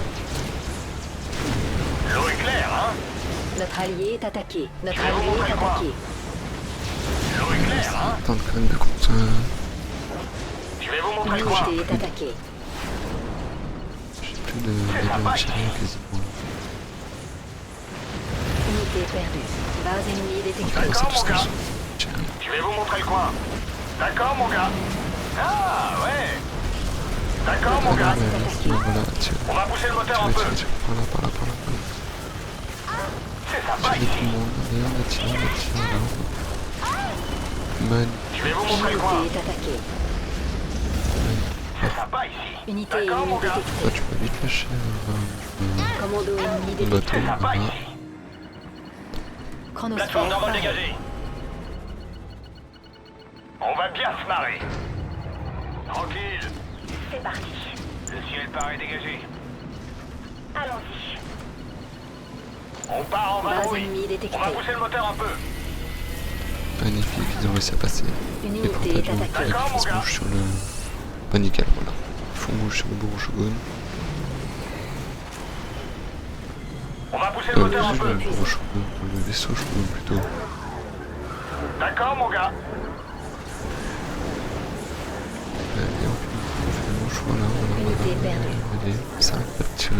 L'eau est claire, hein? Notre allié est attaqué. Notre allié est attaqué. L'eau est claire, hein? Tente quand même de compter. Je vais vous Une montrer le coin. unité est attaquée. J'ai plus de navires à tirer quasiment. Unité perdue. Base ennemie détectée. Bon, c'est D'accord, tout mon ce que gars. je tiens. Je vais vous montrer le coin. D'accord, mon gars. Ah, ouais. D'accord, mon gars. Voilà, tiens. On va pousser le moteur un Tiens, peu. tiens, tiens. Par là, par là, par là. C'est sympa Tiens, tout ici. le monde. Allez, on attire, là. Man, Je vais vous montrer le coin. Unité est attaquée. C'est sympa ici. Unité D'accord, mon ennemie gars. détectée. toi, tu peux vite lâcher Commando ennemi un détecté. bateau. C'est sympa Voilà. ici. Chronosphère Plateforme d'envol parée. dégagée. On va bien se marrer. Tranquille. C'est parti. Le ciel paraît dégagé. Allons-y. On part en Base vadrouille. ennemie détectée. On va pousser le moteur un peu. Magnifique, ils ont réussi à passer. Une Les unité est porte-avions attaquée. avec D'accord, face mon gars. rouge sur le... Pas nickel, voilà. Fond rouge sur le bourg-Shogun. On va pousser le moteur un Le peu. bourg-Shogun, le vaisseau Shogun plutôt. D'accord, mon gars. Allez, on fait le bon choix là. Voilà, Unité voilà. perdue. Allez, ça arrête pas de tirer.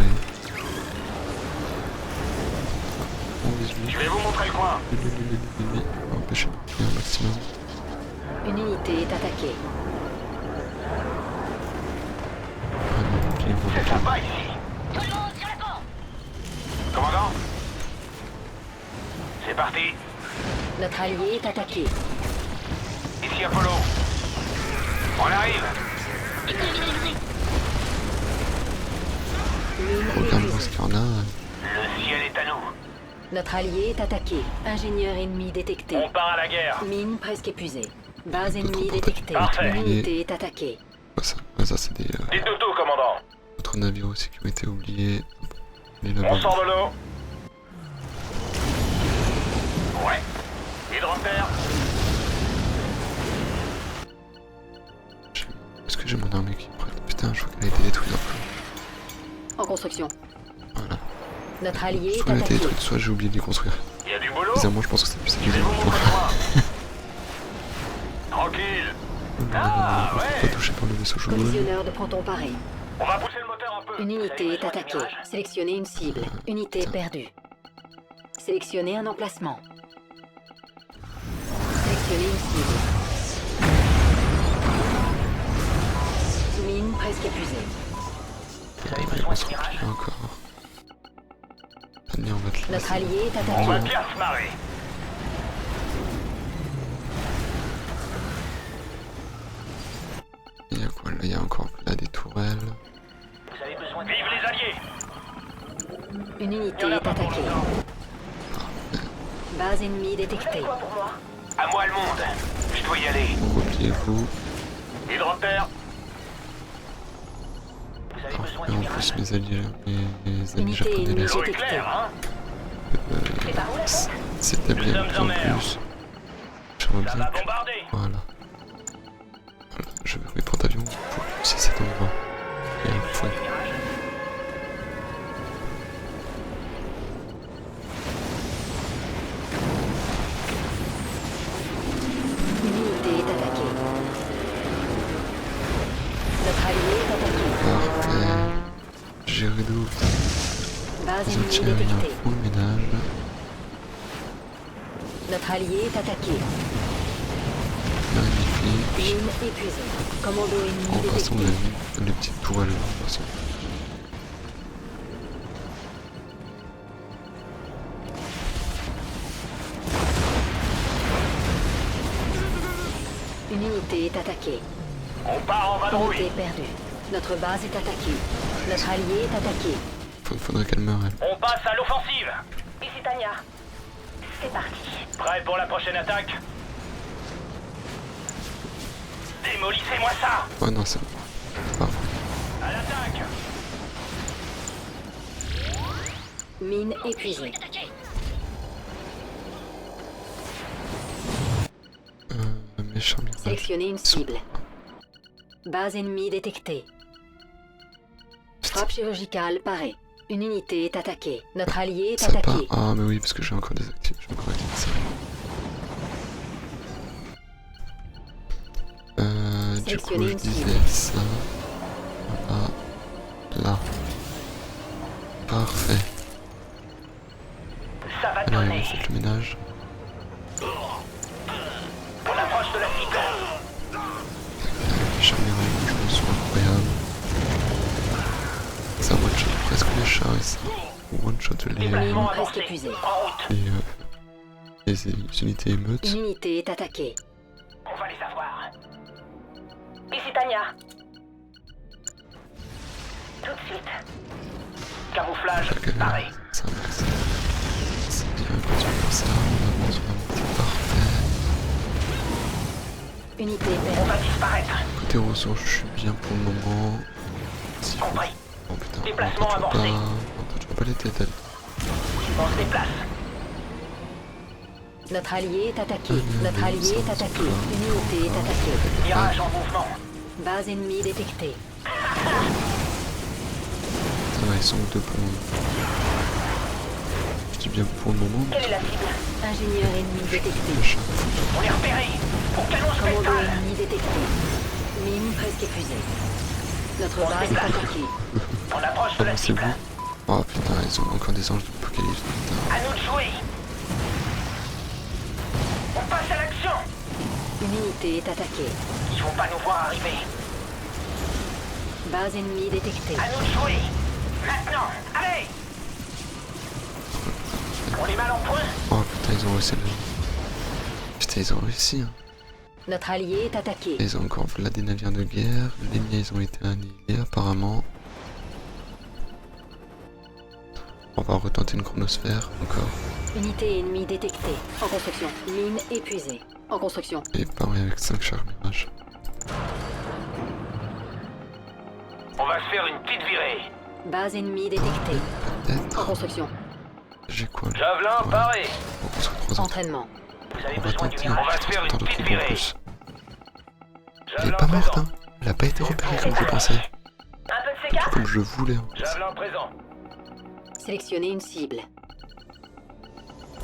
On vise Je vais vous montrer le coin. lui. On va empêcher de tirer un maximum. Une unité est attaquée. Vraiment, ok, bon, C'est ok. sympa ici. Tout le monde sur la pente. Commandant. C'est parti. Notre allié est attaqué. Ici Apollo. On arrive. Mine Regarde-moi ce épuisée. qu'il y en a. Le ciel est à nous. Notre allié est attaqué. Ingénieur ennemi détecté. On part à la guerre. Mine presque épuisée. Base Trop ennemie trop détectée. Parfait. Une unité est attaquée. Quoi ça? Ah, ça c'est des Dites-nous tout, commandant. autres navires aussi qui ont été oubliés. Les On là-bas. sort de l'eau. Ouais. Hydroptère. Est-ce que j'ai mon armée qui est prête? Putain, je crois qu'elle a été détruite un peu. En construction. Voilà. Notre allié Soit est elle a été attaqué. détruite, soit j'ai oublié de les construire. Il y a du boulot. Bizarrement, je pense que c'est plus Je vais sécurisé. vous montrer le coin. Tranquille. Ah, ouais. Pas touché par le vaisseau Shogun. Collisionneur de ponton paré. On va pousser le moteur un peu. Une Vous avez unité est besoin attaquée. d'éclairage? Sélectionnez une cible. Unité perdue. Sélectionnez un emplacement. Sélectionnez une cible. Mine presque épuisée. On se replie encore. Allez, on va te Notre laisser. allié est On va attaqué. bien se marrer. Il y a quoi là? Il y a encore là des tourelles. Vous avez besoin de... Vive les alliés. Une Il y unité en est a pas pour attaquée. longtemps. Base ennemie détectée. Quoi pour moi? À moi le monde. Je dois y aller. Repliez-vous. Hydroptère. Vous avez Ah, et en plus mes alliés, mes amis Unité japonais là, ennemie. L'eau est claire, hein? Et par où la pente? s'établir Nous de sommes plus en en mer. plus. J'aimerais Ça bien va que... bombarder. Voilà. Voilà. Je veux mes porte-avions pour pousser cet endroit. Et à fond. Une unité est attaquée. Notre allié est attaqué. Parfait. J'ai réduit. Base Les ennemie outils aériens détectée. font le ménage. Notre allié est attaqué. Magnifique. magnifique. Mine épuisée. Commando ennemi En passant, on a détecté. vu les petites tourelles en passant. Une unité est attaquée. On part en vadrouille. Unité perdue. Notre base est attaquée. Notre allié est attaqué. Faudrait qu'elle meure, elle. On passe à l'offensive. Ici Tania. C'est parti. Prêt pour la prochaine attaque? Démolissez-moi ça. Ouais, non, c'est bon. Pas vrai. À l'attaque. Mine épuisée. Méchant mirage. Sélectionnez une cible. Base ennemie détectée. Frappe chirurgicale parée. Une unité est attaquée. Notre allié est Ça part. attaqué. Ah, mais oui, parce que j'ai encore désactivé. J'ai encore activé ça. Du coup, Sélectionnez je une disais cible. ça. Là. Parfait. Ça va Allez, donner. faites le ménage. On approche de la cible. Les chars mirage sont incroyables. Ça one-shot presque les chars et ça one-shot Déplacement presque avancé. épuisé. En route. les unités émeutes. Une unité est attaquée. On va les avoir. Ici Tania. Tout de suite. Camouflage Chaque paré. ça c'est bien continuer comme ça. On avance vraiment, c'est parfait. Unité On perdue. va disparaître. Côté ressources, je suis bien pour le moment. Si je... Compris. Oh putain, Déplacement toi, tu vas amorcé. pas... tu vas pas les têtes, elle. On se déplace. Notre allié est attaqué. Notre allié est attaqué. Une unité est attaquée. Mirage en mouvement. Base ennemie détectée. Ça va, ils sont deux pour le moment. Je dis bien pour le moment, Quelle est la cible? Ingénieur ennemi détecté. le chat. On est repéré. Au canon Commando spectral. ennemi détecté. Mine presque épuisée. Notre base est attaquée. On approche de la C'est cible. vous. Oh putain, ils ont encore des anges d'apocalypse, putain. À nous de jouer. On passe à l'action. Une unité est attaquée. Ils vont pas nous voir arriver. Base ennemie détectée. À nous de jouer. Maintenant. Allez. On est mal en point. Oh putain, ils ont réussi le... Putain, ils ont réussi, hein. Notre allié est attaqué. Ils ont encore là des navires de guerre. Les miens, ils ont été annihilés, apparemment. On va retenter une chronosphère, encore. Unité ennemie détectée. En construction. Mine épuisée. En construction. Et pareil avec 5 chars mirages. On va se faire une petite virée. Base ennemie détectée. En Peut-être. construction. J'ai quoi là? Javelin Ouais. paré. On construit 3 ans. Entraînement. Vous avez On va besoin du tenter. mien. On va se faire une Tant de petite trucs en virée. plus. Elle est Javelin pas morte, présent. hein. Elle a pas été repérée comme je pensais. Un peu de CK? Comme je voulais. En fait. Javelin présent. Sélectionnez une cible.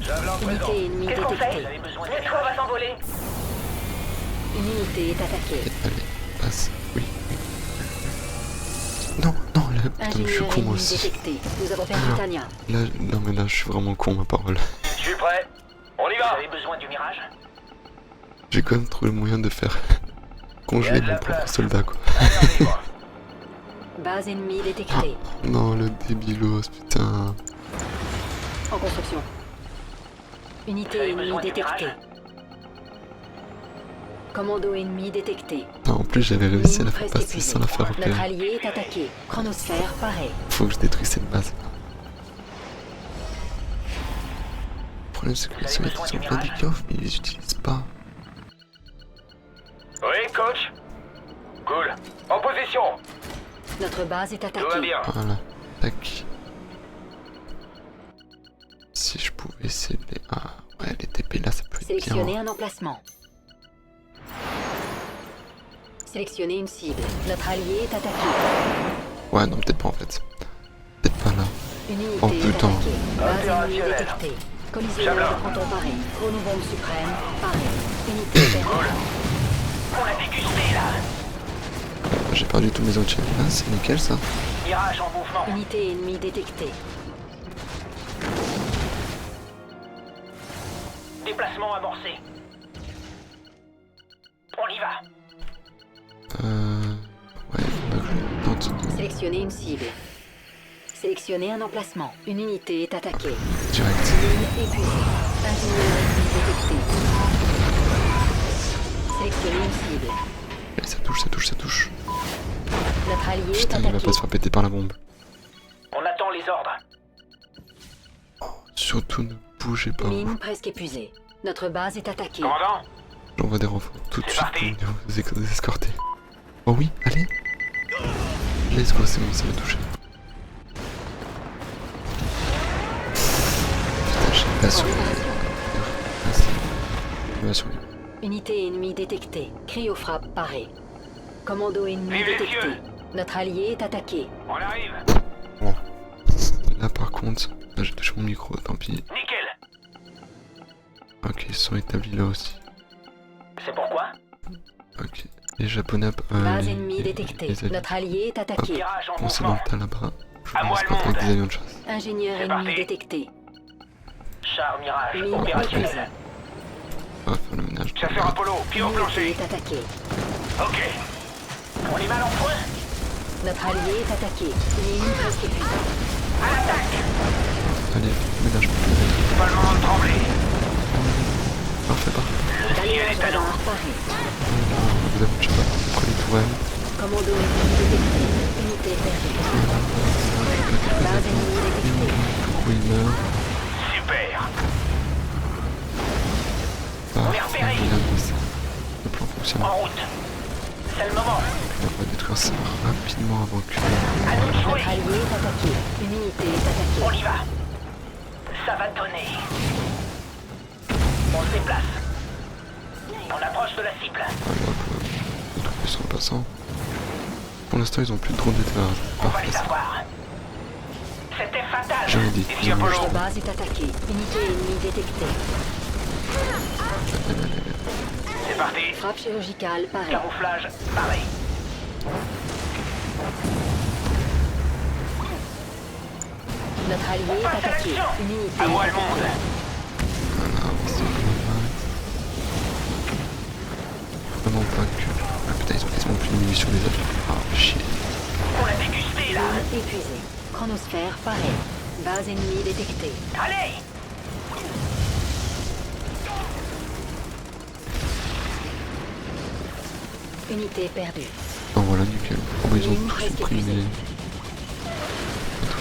Javelin présent. Unité ennemie Qu'est-ce qu'on fait? détectée. Vous avez besoin Le toit va s'envoler. Une unité est attaquée. Allez, passe. Oui, oui. Non, non, là, putain, mais je suis Ingénieur con moi ennemi aussi. détecté. Nous avons perdu Ah. Tania. Là, non mais là, je suis vraiment con, ma parole. Je suis prêt. On y va. Vous avez besoin du mirage? J'ai quand même trouvé le moyen de faire congeler mon propre soldat, quoi. Allez, libre. Base ennemie détectée. Non, le débilos, putain. En construction. Unité Vous avez ennemie besoin du détectée. mirage? Commando ennemi détecté. Putain, en plus, j'avais réussi à la faire Presque passer épuisé. sans la faire Notre repérer. allié est attaqué. Chronosphère parée. Faut que je détruise cette base. Le problème, c'est que les soviétiques ont plein de coffres, mais ils les utilisent pas. Oui, coach. Cool. En position. Notre base est Tout va attaquée. bien. Voilà, tac. Si je pouvais essayer de les... Ah, ouais, les TP là, ça peut être bien. Sélectionnez un emplacement. Sélectionnez une cible. Notre allié est attaqué. Ouais, non, peut-être pas en fait. Peut-être pas là. Une unité Oh, est putain. attaquée. Base ennemie Opérationnel. détectée. Collisionneur Javelin. de fronton paré. Chronobombe suprême paré. Unité perdue. On l'a dégusté là. J'ai perdu tous mes autres là, c'est nickel ça. Mirage en mouvement. Unité ennemie détectée. Déplacement amorcé. On y va. Ouais, faudra que je tente de... Sélectionnez une cible. Sélectionnez un emplacement. Une unité est attaquée. Direct. Mine épuisée. Ingénieur ennemi détecté. Sélectionnez une cible. Allez, ça touche, ça touche, ça touche. Notre allié est Putain, il va attaqué. pas se faire péter par la bombe. On attend les ordres. Surtout ne bougez pas. Mine presque épuisée. Notre base est attaquée. Commandant, J'envoie des renforts tout de C'est suite parti. pour vous escorter. Oh oui, allez. Let's go, c'est bon, ça va toucher. Putain, j'ai pas sur il va survivre. Unité ennemie détectée. Cryofrappe parée. Commando ennemi Vive les détecté. cieux. Notre allié est attaqué. on arrive. Bon. Là par contre, là j'ai touché mon micro, tant pis. Nickel. Ok, ils sont établis là aussi. C'est pourquoi? Ok. Les japonais... Base ennemie détectée. les alliés. Notre allié est attaqué. Tirage en Bon, c'est dans mouvement. le tas là-bas. Je À vous moi escorte le avec monde. des avions de chasse. Ingénieur C'est ennemi parti. détecté. Char Mirage Mine opérationnel. épuisée. On va faire le ménage. Chasseur Apollo, pied au Unité plancher. est attaqué. Ok. On est mal en point. Notre allié est attaqué. Ligne presque épuisée. À l'attaque. Allez, ménage. Pas le moment de trembler. Parfait, parfait. Le ciel Balayage est à nous. radar paré. Vous avez, je sais pas, entre les tourelles. Commando ennemi détecté. Unité perdue. Base ennemie détectée. Où il meurt. Super. Ah, est repéré. il a mis ça. Le plan fonctionne. En route. C'est le moment. On va détruire ça rapidement avant que... À nous de jouer. Notre allié est attaqué. Une unité est On attaquée. y va. Ça va donner. On se déplace. On approche de la cible. Allez hop, détruire son passant. Pour l'instant, ils ont plus de drone d'éclairage. On va Parfait, les ça. avoir. C'était fatal. J'en ai dit. Ici Apollo. Notre base est attaquée. Unité ennemie détectée. C'est parti. Frappe chirurgicale parée. Camouflage, pareil. Notre allié est Passe à attaqué. l'action. Une unité À moi est le monde. attaquée. Voilà, c'est vraiment pas que... Ah putain, ils ont quasiment plus de munitions les avions. Ah, chier. On l'a dégusté là. Zone épuisée. Chronosphère parée. Base ennemie détectée. Allez. Unité perdue. Oh voilà, nickel. Oh bah ils ont Ligne tous presque supprimé. épuisée.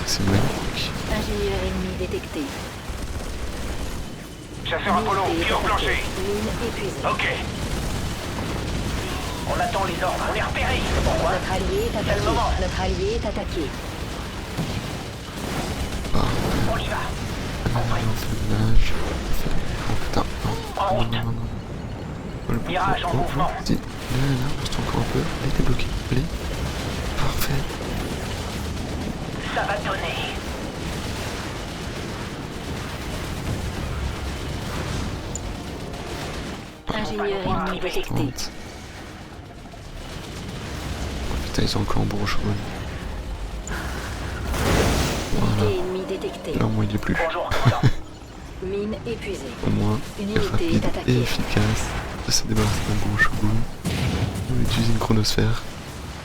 C'est magnifique. Ingénieur ennemi détecté. Chasseur Apollo, Unité pied au attaquée. plancher. Mine épuisée. Ok. On attend les ordres. On est repéré. Pourquoi? Notre allié est C'est le attaqué. moment. Notre allié est attaqué. On y va. Allez, on fait le ménage. Oh putain, non. En route. Non. Oh, le Mirage en mouvement. Si. Là, reste encore un peu. Elle était bloquée. Allez. Parfait. Ça va donner. Ingénieur ennemi détecté. 30. Oh putain, ils sont encore en broche rouge. Voilà. Unité ennemie détectée. Là, au moins, il est plus. Bonjour, commandant. Mine épuisée. Au moins, Une il est unité rapide est attaquée. et efficace de se débarrasser d'un gros shogun. Il utilise une chronosphère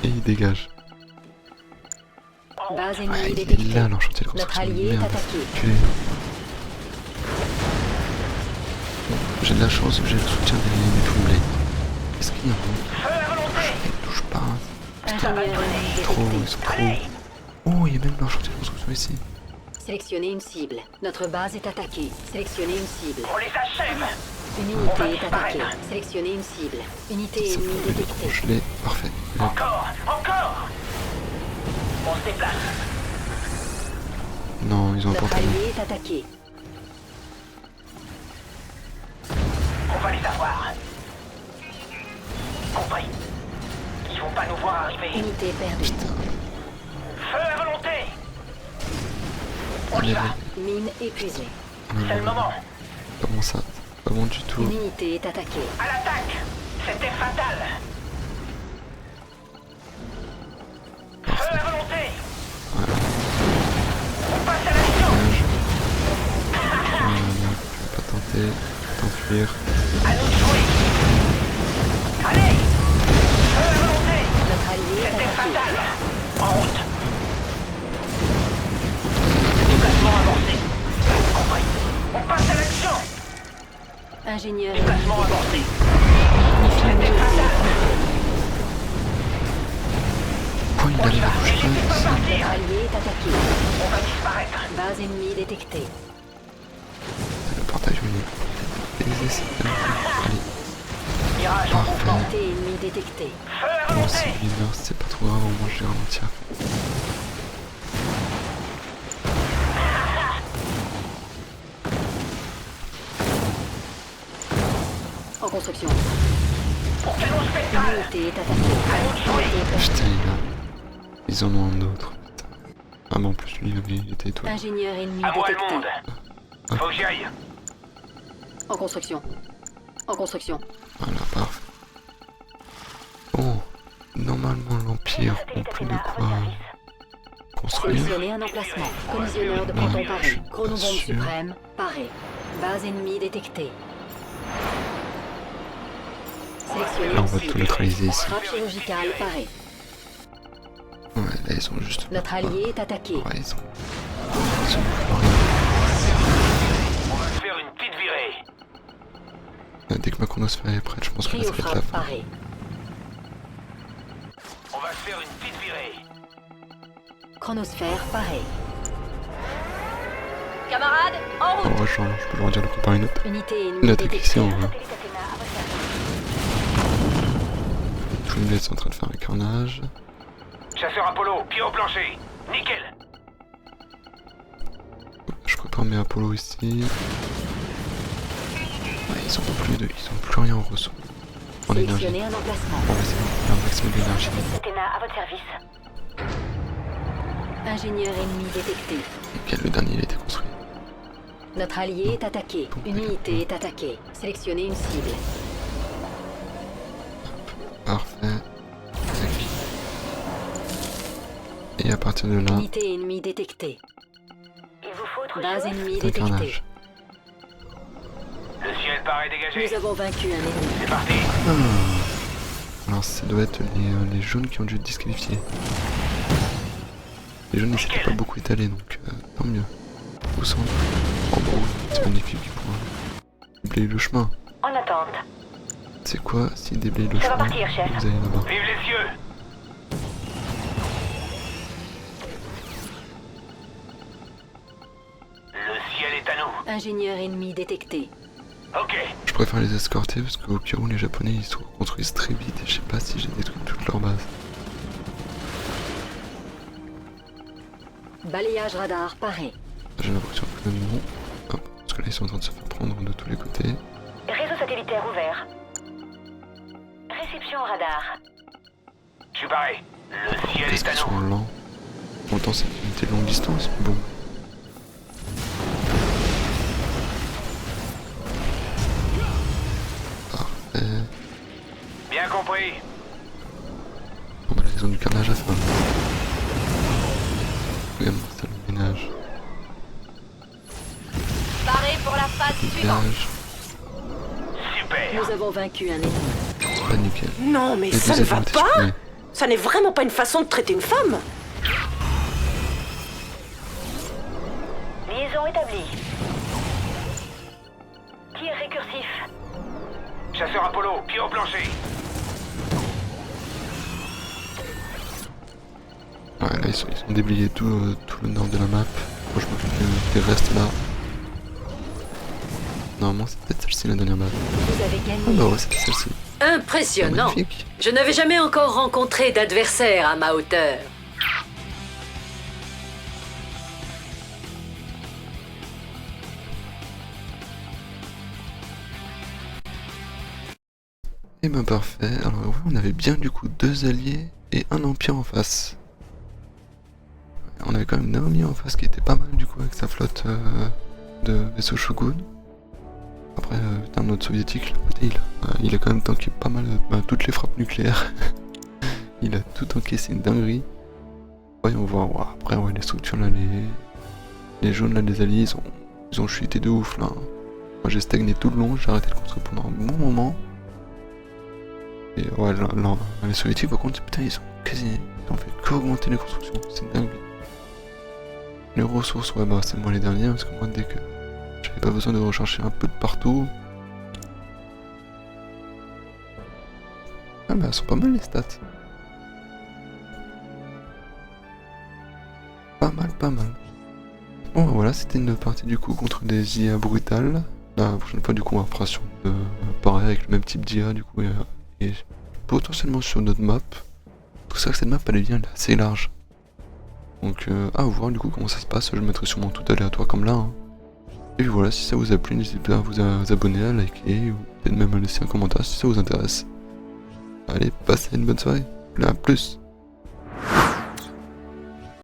et il dégage. Base Ouais, ennemie il est détectée. là, l'enchantier de Notre construction. allié est Merde, attaqué. reculez. Bon, j'ai de la chance, j'ai le soutien des Twinblade. Est-ce qu'il y a un bon? Feu à volonté. Ils touchent pas. Ingénieur ennemi Trop, ils détecté. sont trop. Allez. Oh, il y a même l'enchantier de construction ici. Sélectionnez une cible. Notre base est attaquée. Sélectionnez une cible. On les achève. Une On va unité est attaquée. disparaître. Sélectionnez une cible. Unité Ça ennemie fait les détectée. je l'ai. Parfait. Là, Encore. On se déplace. non, ils ont Notre emporté. allié est attaqué. On va les avoir. Compris. Ils vont pas nous voir arriver. Unité perdue. Feu à volonté. On y Allez, va. Mine épuisée. C'est le moment. Comment ça? Pas bon du tout. Une unité est attaquée. À l'attaque. C'était fatal. Feu à volonté. On passe à l'action. Ménage. Voilà, je vais pas tenter. T'enfuir. À nous de jouer. Allez. Ingénieur Déplacement ennemi avancé. Pourquoi il a la bouche pleine détecté. ici? Notre allié est attaqué. On va disparaître. Base ennemie détectée. Le portail je vais baiser cette dame. Allez, Mirage en mouvement. Unité ennemie détectée. Feu à bon, si volonté. il meurt, c'est pas trop grave, au moins je vais ralentir. En construction. Pour canon spectral. Unité est attaquée. À nous de jouer. Unité est Putain, ils en ont un autre. Putain. Ah, mais en plus, lui, il était étoilé. Ingénieur ennemi À moi le détecté. monde. Faut que j'y aille. En construction. En construction. Voilà, parfait. Bon, normalement, l'Empire ont plus de quoi construire. Sélectionnez un emplacement. Collisionneur de proton paré. Chronobombe sûr. suprême. Paré. Base ennemie détectée. Sélectionnez Là, on une va tout cible. neutraliser ici. Frappe chirurgicale parée. Ouais, là, ils sont juste. Notre allié est attaqué. Ouais, ils sont plus rien. On va se faire une petite virée. Dès que ma chronosphère est prête, je pense que là, ça va être la Cryofrappe fin. parée. On va se faire une petite virée. Chronosphère parée. Camarades, en route. En rejoint, je peux leur dire de préparer une autre. Unité Une ennemie attaque ici, détectée. on va. Tout le monde est en train de faire un carnage. Chasseur Apollo, pied au plancher. Nickel. Je prépare mes Apollo ici. Ouais, ils ont plus rien en ressources. En énergie. Sélectionnez un emplacement. On va essayer de faire un maximum d'énergie. Athéna, à votre service. Ingénieur ennemi détecté. Nickel, le dernier il a été construit. Notre allié est attaqué. Une unité est attaquée. Sélectionnez une cible. Parfait. Tac. Et à partir de là, Unité ennemie détectée. Il vous faut autre Base chose ennemie c'est un détectée. carnage. Le ciel paraît dégagé. Nous avons vaincu un ennemi. C'est parti. Alors ça doit être les jaunes qui ont dû être disqualifiés. Les jaunes ils s'étaient pas beaucoup étalés donc tant mieux. Où sont oh bon, c'est magnifique pour déblayer le chemin. En attente. C'est quoi si déblayer le Ça va chemin partir, chef. vous allez là-bas. Vive les cieux. Le ciel est à nous. Ingénieur ennemi détecté. Ok. Je préfère les escorter parce qu'au cas où les japonais ils se construisent très vite et je sais pas si j'ai détruit toute leur base. Balayage radar paré. J'ai l'impression que non. Hop, parce que là ils sont en train de se faire prendre de tous les côtés. Réseau satellitaire ouvert. Réception radar. Je suis paré. Le ciel Qu'est-ce est à qu'ils sont nous. lents. Pourtant c'est une unité de longue distance, mais bon. Parfait. Bien compris. Bon bah là ils ont du carnage à faire. Regarde, c'est le ménage. Paré pour la phase suivante. Ménage. Super. Nous avons vaincu un ennemi. Pas nickel. Non, mais Les ça deux ne avions va été pas. supprimés. Ça n'est vraiment pas une façon de traiter une femme. Liaison établie. Tir récursif. Chasseur Apollo, pied au plancher. Ouais, là ils ont déblayé tout le nord de la map. Moi je m'occupe des restes là. Normalement c'est peut-être celle-ci la dernière map. Vous avez Ah gagné. bah ouais c'était celle-ci. Impressionnant. Magnifique. Je n'avais jamais encore rencontré d'adversaire à ma hauteur. Et ben parfait. Alors ouais, on avait bien du coup 2 alliés et un empire en face. On avait quand même Naomi en face qui était pas mal du coup avec sa flotte de vaisseaux Shogun. Après, putain, notre soviétique, là, côté, il a quand même tanké pas mal toutes les frappes nucléaires. Il a tout tanké, c'est une dinguerie. Voyons voir. Ouais, après, ouais, les structures là, les jaunes là, les alliés, ils ont chuté de ouf là. Moi j'ai stagné tout le long, j'ai arrêté de construire pendant un bon moment. Et ouais, là, les soviétiques par contre, putain, ils ont fait qu'augmenter les constructions, c'est dingue. Les ressources, ouais, bah c'est moi les derniers, parce que moi dès que j'avais pas besoin de rechercher un peu de partout, Ah bah elles sont pas mal les stats. Pas mal, pas mal. Bon voilà, c'était une partie du coup contre des IA brutales. La prochaine fois du coup on fera sur pareil avec le même type d'IA du coup et potentiellement sur notre map. Tout ça que cette map elle est bien, elle est assez large. Donc à voir du coup comment ça se passe, je mettrai sûrement tout aléatoire comme là. Hein. Et puis voilà, si ça vous a plu, n'hésitez pas à vous abonner, à liker, ou peut-être même à laisser un commentaire si ça vous intéresse. Allez, passez une bonne soirée, à plus.